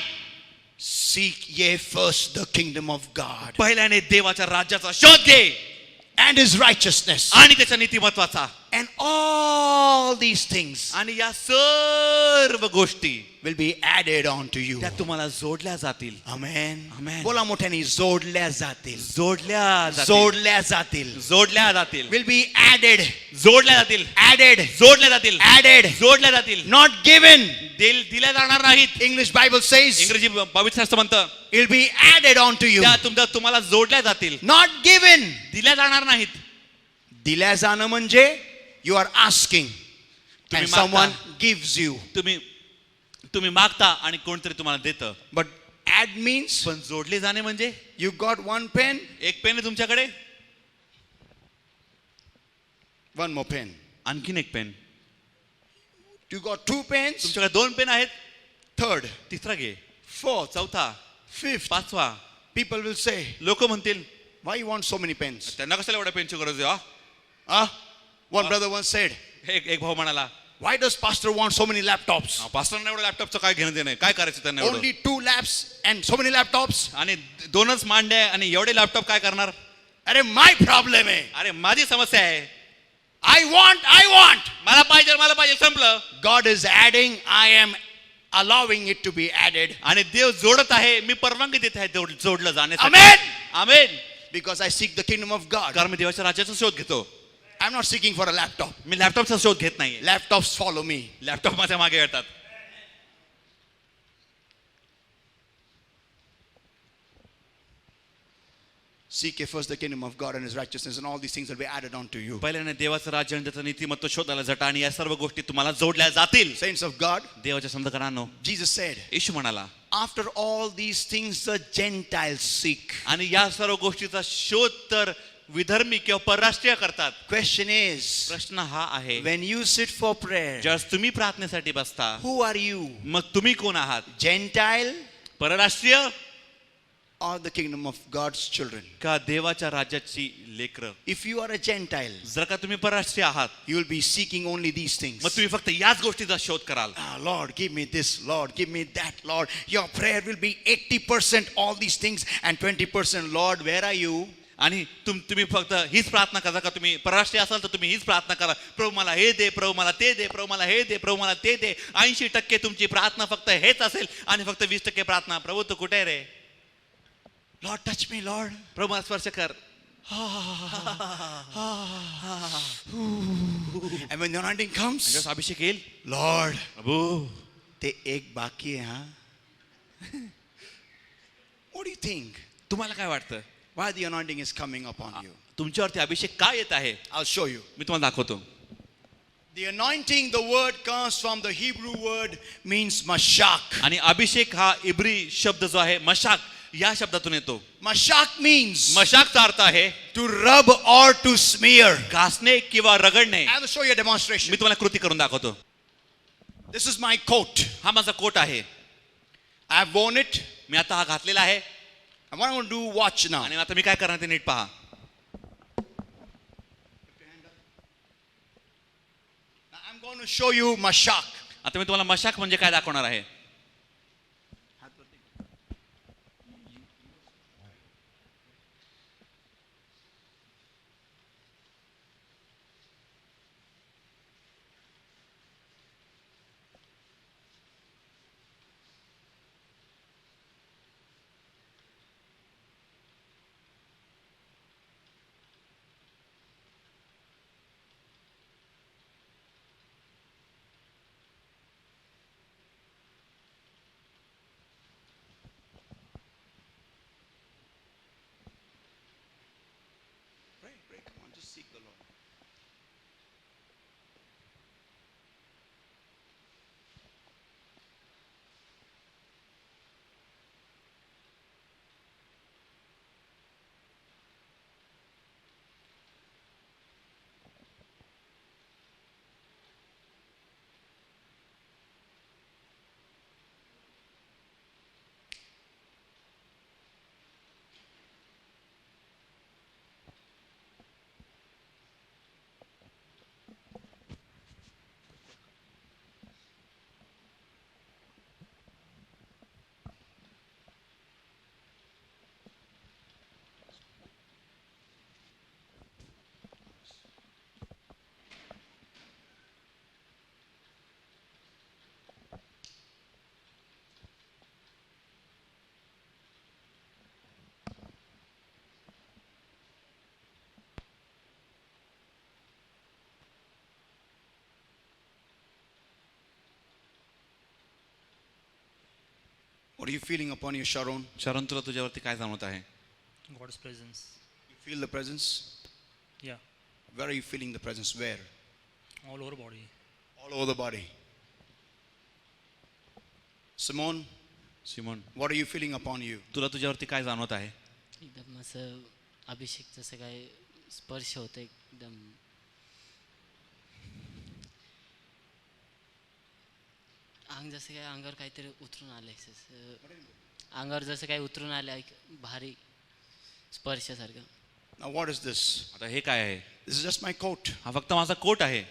Seek ye first the kingdom of God पहिल्याने देवाच्या राज्याचा शोध घे and His righteousness, आणि त्याच्या नीतिमत्वाचा, and all these things आणि या सर्व गोष्टी will be added on to you. त्या तुम्हाला जोडल्या जातील. Amen. Amen. बोला मोठ्याने, जोडल्या जातील. जोडल्या जातील. जोडल्या जातील. जोडल्या जातील. Will be added. जोडल्या जातील. Added. जोडल्या जातील. Added. जोडल्या जातील. Not given. दिल्या जाणार नाहीत. English Bible says इंग्रजी पवित्र शास्त्र म्हणतं, it will be added on to you. त्या तुम्हाला जोडल्या जातील. Not given. दिल्या जाणार नाहीत. दिल्या जाणं म्हणजे you are asking तुम्ही and someone मागता. gives you. तुम्ही मागता आणि कोणतरी तुम्हाला देतं. But add means पण जोडले जाणे म्हणजे, you got one pen, एक पेन आहे तुमच्याकडे, one more pen. आणखीन एक pen. You got two pens, तुमच्याकडे दोन पेन आहेत, third, तिसरा घे, fourth, चौथा, fifth. पाचवा. People will say, लोक म्हणतील, why you want so many pens? त्यांना कशाला एवढ्या पेनची गरज आहे? One brother once said, एक भाऊ म्हणाला, why does pastor want so many laptops? पास्टरांना एवढं लॅपटॉपचं काय घेणं देणं, काय करायचं त्यांना एवढं? Only 2 laps and so many laptops? आणि दोनच मांडे आणि एवढे लॅपटॉप काय करणार? अरे my problem आहे. अरे माझी समस्या आहे, I want. मला पाहिजे, संपलं. God is adding, I am allowing it to be added. आणि देव जोडत आहे, मी परवानगी देत आहे जोडलं जाण्यासाठी. Amen. Amen. Because I seek the kingdom of God. कारण मी देवाच्या राज्याचा शोध घेतो. I'm not seeking for a laptop. मी लॅपटॉपचा शोध घेत नाही. Laptops follow me. लॅपटॉप माझ्या मागे येतात. Seek ye first the kingdom of God and His righteousness, and all these things will be added on to you. पहिल्याने देवाचं राज्य आणि त्याचं नीतिमत्व शोधायला जटा, आणि या सर्व गोष्टी तुम्हाला जोडल्या जातील. Saints of God, देवाच्या संतकरांनो, Jesus said, येशू म्हणाला, after all these things the Gentiles seek. आणि या सर्व गोष्टीचा शोध तर विधर्मी किंवा परराष्ट्रीय करतात. Question is, प्रश्न हा आहे, when you sit for prayer, ज्यावेळेस तुम्ही प्रार्थनेसाठी बसता, who are you? मग तुम्ही कोण आहात? Gentile परराष्ट्रीय or the kingdom of God's children? का देवाच्या राज्याची लेकरं? If you are a Gentile, जर का तुम्ही परराष्ट्रीय आहात, you will be seeking only these things. मग तुम्ही फक्त याच गोष्टीचा शोध कराल. Lord, give me this. Lord, give me that. Lord, your prayer will be 80% all these things and 20% Lord, where are you? आणि तुम्ही फक्त हीच प्रार्थना करा. का तुम्ही परराष्ट्रीय असाल तर तुम्ही हीच प्रार्थना करा, प्रभू मला हे दे, प्रभू मला ते दे, प्रभू मला हे दे, प्रभू मला ते दे. 80% तुमची प्रार्थना फक्त हेच असेल आणि फक्त 20% प्रार्थना, प्रभू तू कुठे रे? Lord, touch me, Lord. प्रभू मला स्पर्श कर. And when the anointing comes, जसा अभिषेक येईल, Lord, प्रभू ते एक बाकी आहे हा. What do you think? तुम्हाला काय वाटतं? Why the anointing is coming upon you? तुमच्यावरती अभिषेक का येत आहे? I'll show you. मी तुम्हाला दाखवतो. The anointing, the word comes from the Hebrew word means mashak. आणि अभिषेक हा इब्री शब्द जो आहे मशाक या शब्दातून येतो. Mashak means मशाकचा अर्थ आहे to rub or to smear. घासणे किंवा रगडणे. I will show you a demonstration. मी तुम्हाला कृती करून दाखवतो. This is my coat. हा माझा कोट आहे. I have worn it. मी आता हा घातलेला आहे And what I'm going to do, watch now. आणि आता मी काय करणार ते नीट पहा. Now I'm going to show you mashak. आता मी तुम्हाला मशाक म्हणजे काय दाखवणार आहे. Pray, come on, just seek the Lord. What are you feeling upon you, Sharon? शरण तुला तुझ्यावरती काय जाणवत आहे? God's presence. You feel the presence? Yeah, Where are you feeling the presence? Where? all over body. All over the body. Simone, Simon what are you feeling upon you? तुला तुझ्यावरती काय जाणवत आहे? एकदम असं अभिषेक जसं काय स्पर्श होतं एकदम अंग जसं काय अंगावर काहीतरी उतरून आलंय अंगावर जसं काय उतरून आलंय भारी स्पर्शासारखं. Now what is this? आता हे काय आहे? This is just my coat. हा फक्त माझा कोट आहे.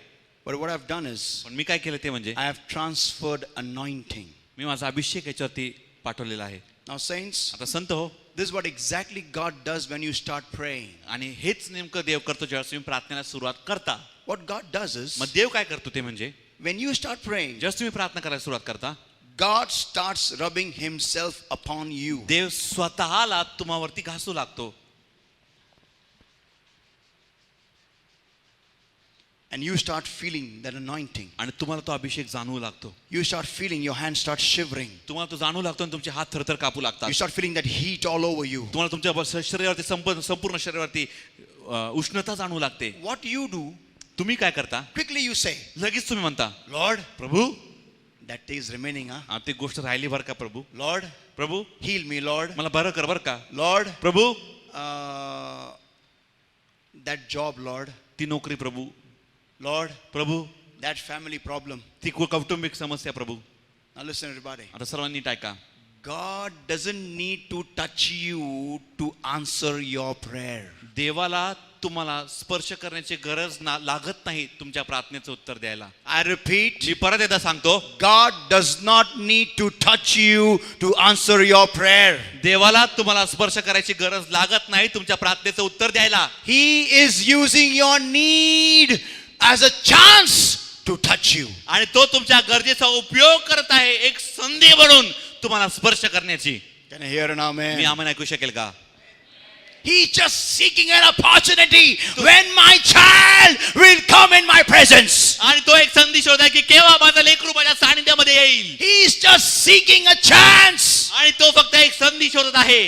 But what I've done is पण मी काय केलं ते म्हणजे I have transferred anointing. मी माझा अभिषेक याच्यावरती पाठवलेला आहे. Now saints, आता संत हो, this is what exactly God does when you start praying. आणि हेच नेमकं देव करतो ज्यावेळेस तुम्ही प्रार्थनेला सुरुवात करता. What God does is मग देव काय करतो ते म्हणजे when you start praying, ज्यावेळेस तुम्ही प्रार्थना करायला सुरुवात करता God starts rubbing himself upon you. देव स्वतःला तुम्हावरती घासू लागतो. And you start feeling that anointing. आणि तुम्हाला तो अभिषेक जाणवू लागतो. You start feeling your hands start shivering. तुम्हाला तो जाणवू लागतो आणि तुमचे हात थरथर कापू लागतात. You start feeling that heat all over you. तुम्हाला तुमच्या शरीरावरती संपूर्ण शरीरावरती उष्णता जाणवू लागते. What you do, तुम्ही काय करता? quickly you say, लगेच तुम्ही म्हणता, Lord, Prabhu that day is remaining, huh? ती गोष्ट राहिली बरं का प्रभू. Lord, प्रभू heal me, Lord. मला बरं कर बरं का. Lord, Prabhu that job, Lord. ती नोकरी प्रभू. Lord, Prabhu that family problem. ती कौटुंबिक समस्या प्रभू. Now listen, everybody. आता सर्वांनी नीट ऐका. God doesn't need to touch you to answer your prayer. देवाला तुम्हाला स्पर्श करण्याची गरज लागत नाही तुमच्या प्रार्थनेचं उत्तर द्यायला. I repeat, मी परत एकदा सांगतो, God does not need to touch you to answer your prayer. देवाला तुम्हाला स्पर्श करायची गरज लागत नाही तुमच्या प्रार्थनेचं उत्तर द्यायला. He is using your need as a chance to touch you. आणि तो तुमच्या गरजेचा उपयोग करत आहे एक संधी म्हणून तुम्हाला स्पर्श करण्याची. Can I hear an me amen? आम्हाला ऐकू शकेल का? He's just seeking an opportunity when my child will come in my presence. आणि तो एक संधी शोधत आहे की केव्हा माझं लेकरू माझ्या सानिध्यामध्ये येईल. He's just seeking a chance आणि तो फक्त एक संधी शोधत आहे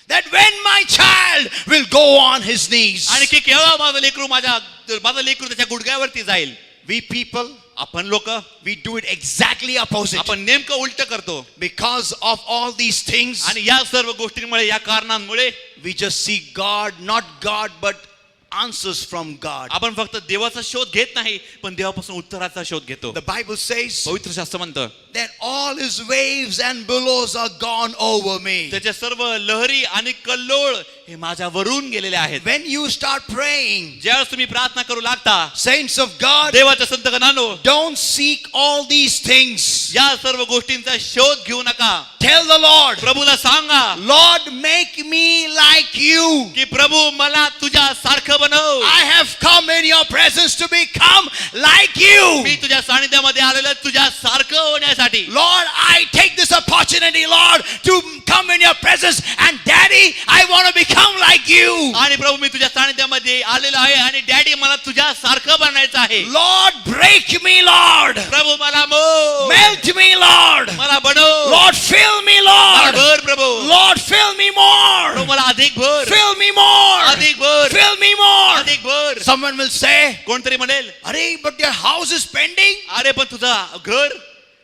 that when my child will go on his knees. आणि की केव्हा माझं लेकरू त्याच्या गुडघ्यावरती जाईल. We people, आपण लोक we do it exactly opposite. आपण नेमकं उलट करतो. Because of all these things, आणि या सर्व गोष्टींमुळे या कारणांमुळे we just seek God, not God, but answers from God. आपण फक्त देवाचा शोध घेत नाही पण देवापासून उत्तराचा शोध घेतो. The Bible says पवित्र शास्त्र म्हणतं that all his waves and billows are gone over me. त्याच्या सर्व लहरी आणि कल्लोळ हे माझ्यावरून गेलेले आहेत. When you start praying, ज्यावेळेस तुम्ही प्रार्थना करू लागता saints of God, देवाच्या संतगणांनो don't seek all these things. या सर्व गोष्टींचा शोध घेऊ नका. Tell the Lord, प्रभूला सांगा Lord, make me like you. की प्रभू मला तुझ्या सारखं बनव. I have come in your presence to become like you. मी तुझ्या सानिध्यामध्ये आलेलो तुझ्या सारखं होण्यासाठी. Lord, I take this opportunity, Lord, to come in your presence, and Daddy, I want to become like you. आणि प्रभू मी तुझ्या सानिध्यामध्ये आलेलो आहे आणि डॅडी मला तुझ्या सारखं बनायचं आहे. Lord, break me, Lord. प्रभू मला मोड. Melt me, Lord. मला बनव. Lord, fill me, मला Lord. भर प्रभू. Lord, fill me प्रभू more. मला अधिक भर. Fill me more. अधिक भर. Fill me more. अधिक भर. Someone will say, कोणतरी म्हणेल अरे, but your house is pending. अरे पण तुझा घर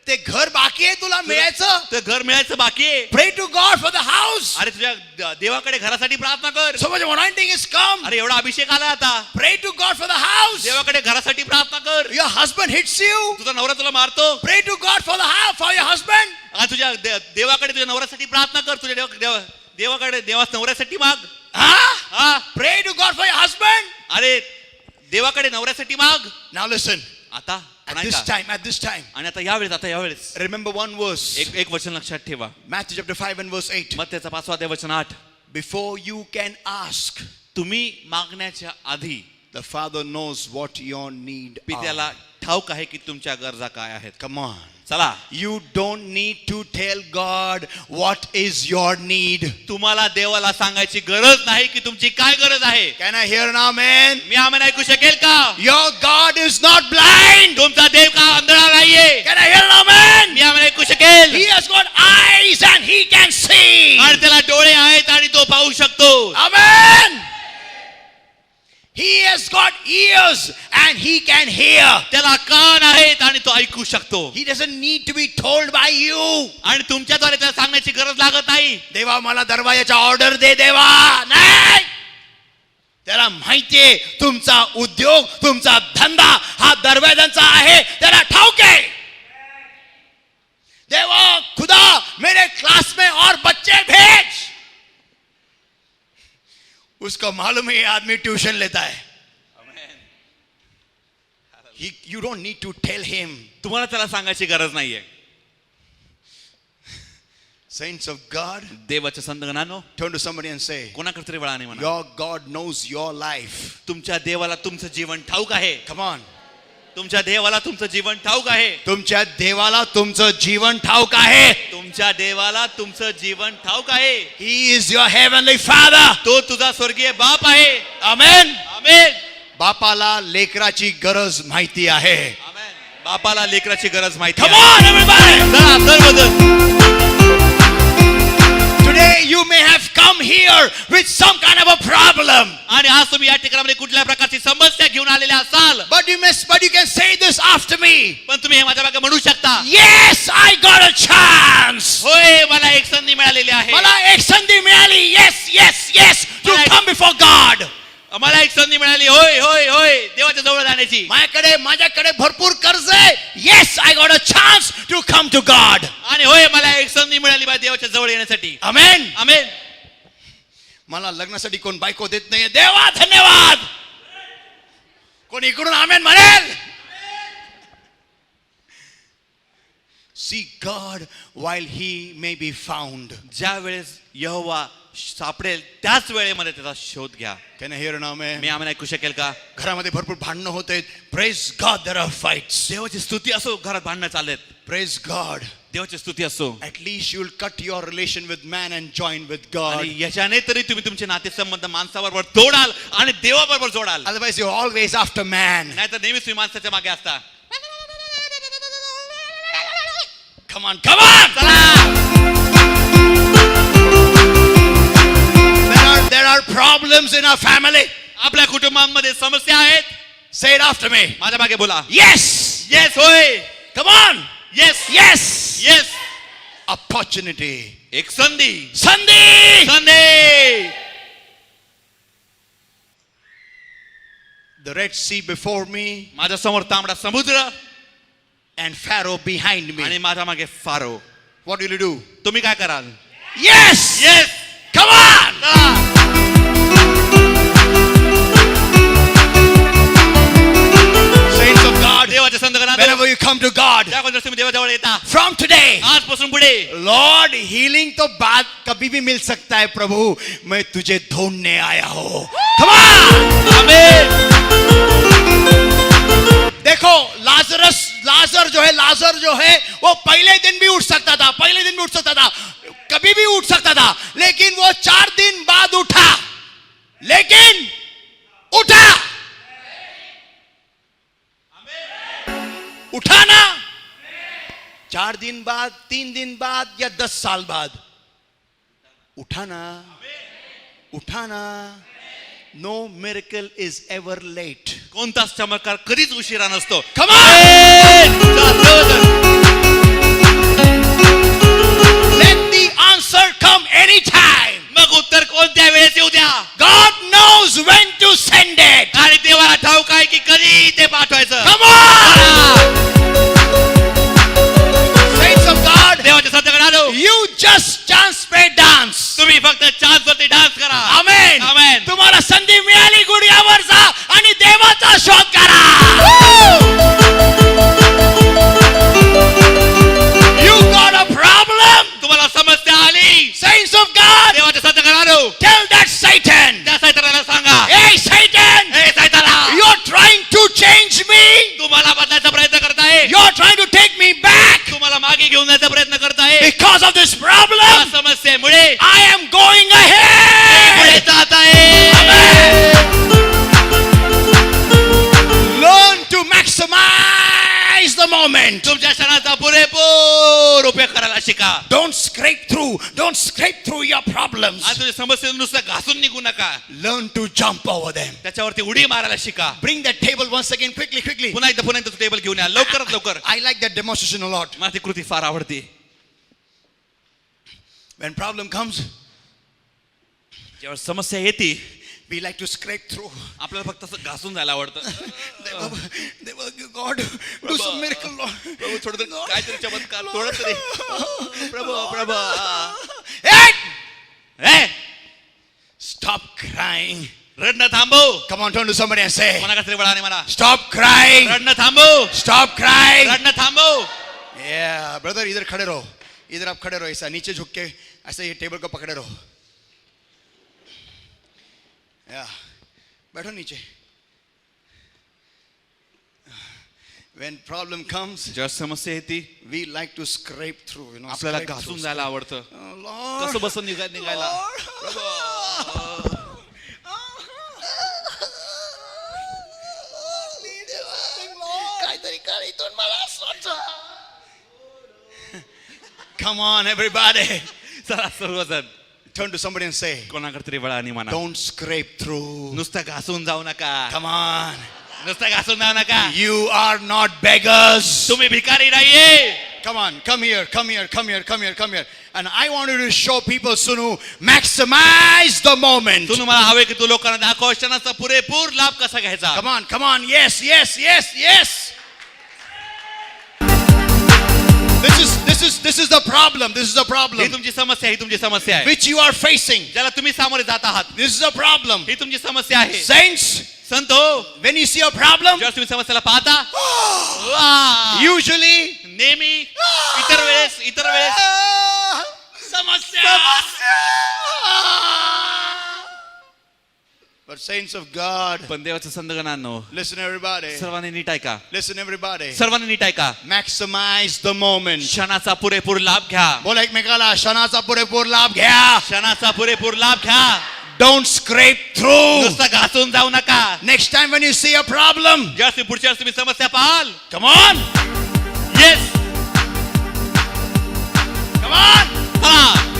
ते घर बाकी आहे तुला मिळायचं. ते घर मिळायचं बाकी आहे. Pray to God for the house. अरे तुझ्या देवाकडे घरासाठी प्रार्थना कर. So much anointing is come. अरे एवढा अभिषेक आला आता. Pray to God for the house. देवाकडे घरासाठी प्रार्थना कर. Your husband hits you. तुझा नवरा तुला मारतो. Pray to God for the house, for your husband. आणि तुझ्या देवाकडे तुझ्या नवऱ्यासाठी प्रार्थना कर. तुझ्या देवाकडे देवास नवऱ्यासाठी माग. Huh? Pray to God for your husband. अरे देवाकडे नवऱ्यासाठी माग. Now listen. आता At this time. आणि आता यावेळेस Remember one verse. एक वचन लक्षात ठेवा. Matthew chapter 5 and verse 8. मत्थेचा 5 अध्याय वचन 8. Before you can ask, तुम्ही मागण्याच्या आधी the Father knows what your need are. पित्याला ठाऊक आहे की तुमच्या गरजा काय आहेत. Come on. चला You don't need to tell God what is your need. तुम्हाला देवाला सांगायची गरज नाही की तुमची काय गरज आहे. Can I hear an amen? मी आमेन ऐकू शकेल का. Your God is not blind. तुमचा देव का आंधळा नाहीये. Can I hear an amen? मी आमेन ऐकू शकेल. He has got eyes and he can see. आणि त्याला डोळे आहेत आणि तो पाहू शकतो. Amen. He has got ears and he can hear. त्याला कान आहेत आणि तो ऐकू शकतो. He doesn't need to be told by you. आणि तुमच्याद्वारे त्याला सांगण्याची गरज लागत नाही. देवा मला दरवाजाचा ऑर्डर दे देवा. नाही. त्याला माहितीये तुमचा उद्योग, तुमचा धंदा हा दरवाजांचा आहे. त्याला ठाऊक आहे. देवा खुदा मेरे क्लास में और बच्चे भेज. उसको मालूम है ये आदमी ट्यूशन लेता है. You don't need to tell him. तुम्हाला त्याला सांगायची गरज नाहीये. Saints of God, देवाच्या संतगणांनो turn to somebody and say, कोणाकडे तरी वळा नाही म्हणा. your God knows your life. तुमच्या देवाला तुमचं जीवन ठाऊक आहे. Come on. तुमच्या देवाला तुमचं जीवन ठाऊक आहे. तुमच्या देवाला तुमचं जीवन ठाऊक आहे. तुमच्या देवाला तुमचं जीवन ठाऊक आहे. He is your heavenly father. तो तुझा स्वर्गीय बाप आहे. Amen. आमेन. बापाला लेकराची गरज माहिती आहे. आमेन. बापाला लेकराची गरज माहिती Come आहे. on everybody. चला सर्वजण. Today you may have come here with some kind of a problem. आणि आज तुम्ही या ठिकाणामध्ये कुठल्या प्रकारची समस्या घेऊन आलेले असाल. But you can say this after me. पण तुम्ही हे माझ्या मागे म्हणू शकता. Yes, I got a chance. होय मला एक संधी मिळालेली आहे. मला एक संधी मिळाली. Yes, to come before God. मला एक संधी मिळाली. होय देवाच्या जवळ जाण्याची. माझ्याकडे भरपूर कर्ज आहे. Yes, I got a chance to come to God. आणि होय मला एक संधी मिळाली बा देवाच्या जवळ येण्यासाठी. Amen. आमेन. मला लग्नासाठी कोण बायको देत नाहीये. देवा धन्यवाद. कोण इकडून आमेन म्हणेल. Seek God while he may be found. ज्या वेळेस यहोवा सापडेल त्याच वेळेमध्ये त्याचा शोध घ्या. Can I hear an amen? मी आम्हाला ऐकू शकेल का. घरामध्ये भरपूर भांडणं होत आहेत. Praise God, there are fights. देवाची स्तुती असो घरात भांडणं चाललेत. Praise God. देवाची स्तुती असो. At least you'll cut your relation with man and join with God. आणि याच्याने तरी तुम्ही तुमचे नातेसंबंध माणसाबरोबर तोडाल आणि देवाबरोबर जोडाल. Otherwise you're always after man. नाहीतर नेहमीच तुम्ही माणसाच्या मागे असता. Come on, come on! There are problems in our family. आपल्या कुटुंबामध्ये समस्या आहेत. Say it after me. माझ्या मागे बोला. Yes! येस होय. Come on! Yes Yes! Yes. Opportunity. एक संधी. Sunday! संधी. The Red Sea before me माझ्या समोर तांबडा समुद्र and Pharaoh behind आणि me. माझ्या मागे pharaoh. What will you do? तुम्ही काय कराल? Yes! Yes. Come on! Saints of God, देवाच्या संतगणात whenever you come to God, ज्या कोणत्या तुम्ही देवाजवळ येता from today, आजपासून पुढे Lord, healing तो बाद कभी भी मिल सकता है प्रभु. मैं तुझे ढूंढने आया हूँ. Come on! आमेन. देखो लाजर जो है वो पहले दिन भी उठ सकता था, कभी भी उठ सकता था, लेकिन वो 4 दिन बाद उठा. लेकिन उठा. उठा ना. 4 दिन बाद, 3 दिन बाद या 10 साल बाद उठा ना. No miracle is ever late. कोणताच चमत्कार कधीच उशिरा नसतो. Come on! Let the answer come anytime. मग उत्तर कोणत्या वेळेस येऊ द्या. God knows when to send it. आणि देवाला ठाऊक आहे की कधी ते पाठवायचं. Come on! Saints of God, देवाच्या संतगणानो you just chance pay dance. तुम्ही फक्त चान्स वरती डान्स करा. Amen. आमेन. तुम्हाला संधी मिळाली, गुढीयावर जा आणि देवाचा शोध करा. You got a problem? तुम्हाला समस्या आली. Saints of God, देवाच्या संतगणानो tell that Satan. त्या सैतानाला सांगा. Hey Satan, हे सैताना you're trying to change me. तुम्हाला बदलायचा प्रयत्न करताय. You're trying to take me back. तुम्हाला मागे घेऊन जायचा प्रयत्न करताय. Because of this या problem, समस्येमुळे I am going पुढे ahead. जात आहे. Learn to maximize the moment. तुमच्या क्षणाचा पुरेपूर उपयोग करायला शिका. Don't scrape through your problems. आणि तुझ्या समस्येतून नुसतं घासून निघू नका. Learn to jump over them. त्याच्यावरती उडी मारायला शिका. Bring that table once again, quickly. पुन्हा एकदा टेबल घेऊन या लवकरात लवकर. I like that demonstration a lot. मला ती कृती फार आवडते. When problem comes, जेव्हा समस्या येते we like to scrape through. आपल्याला फक्त असं घासून जायला आवडतं. God, do some miracle, Lord. प्रभू थोडं तरी काहीतरी चमत्कार थोडं तरी. प्रभू Hey! Stop crying. रडणं थांबव. Come on, turn to somebody and say, कोणाला तरी बळाने मला stop crying. रडणं थांबव. Stop crying. रडणं थांबव. Yeah, brother, इधर खड़े रहो. इधर आप खड़े रहो, ऐसा नीचे झुक के ऐसे ये टेबल को पकड़े रहो. Yeah, बैठो नीचे. When problem comes, जेव्हा समस्या येते we like to scrape through, आपल्याला scrape घासून through. जायला आवडतं. Oh, Lord. कसं बसून निघायला. Come on, everybody. चला सर्वजण Turn to somebody and say, कोणाकडे तरी बळाने म्हणा. don't scrape through. नुसतं घासून जाऊ नका. Come on. नुसतं घासून जाऊ नका. You are not beggars. तुम्ही भिकारी नाहीये. Come on, come here. And I want you to show people, Sunu, maximize the moment. तू मला हवे की तू लोकांना दाखव क्षणाचा पुरेपूर लाभ कसा घ्यायचा. Come on. Yes. This is the problem. ही तुमची समस्या आहे Which you are facing. ज्याला तुम्ही सामोरे जात आहात. This is a problem. ही तुमची समस्या आहे. Saints, संत हो, when you see a problem, जेव्हा तुम्ही समस्याला पाहता वा, usually नेहमी इतर वेळेस समस्या. But saints of God, पण देवाच्या संतगणांनो, listen everybody. सर्वांनी नीट ऐका, Listen everybody. सर्वांनी नीट ऐका. Maximize the moment. क्षणाचा पुरेपूर लाभ घ्या, बोला एकमेकाला क्षणाचा पुरेपूर लाभ घ्या. क्षणाचा पुरेपूर लाभ घ्या. Don't scrape through. नुसतं घासून जाऊ नका. Next time when you see a problem, ज्यावेळेस पुढच्या वेळेस तुम्ही समस्या पाहाल, come on. Yes, Come on. चला,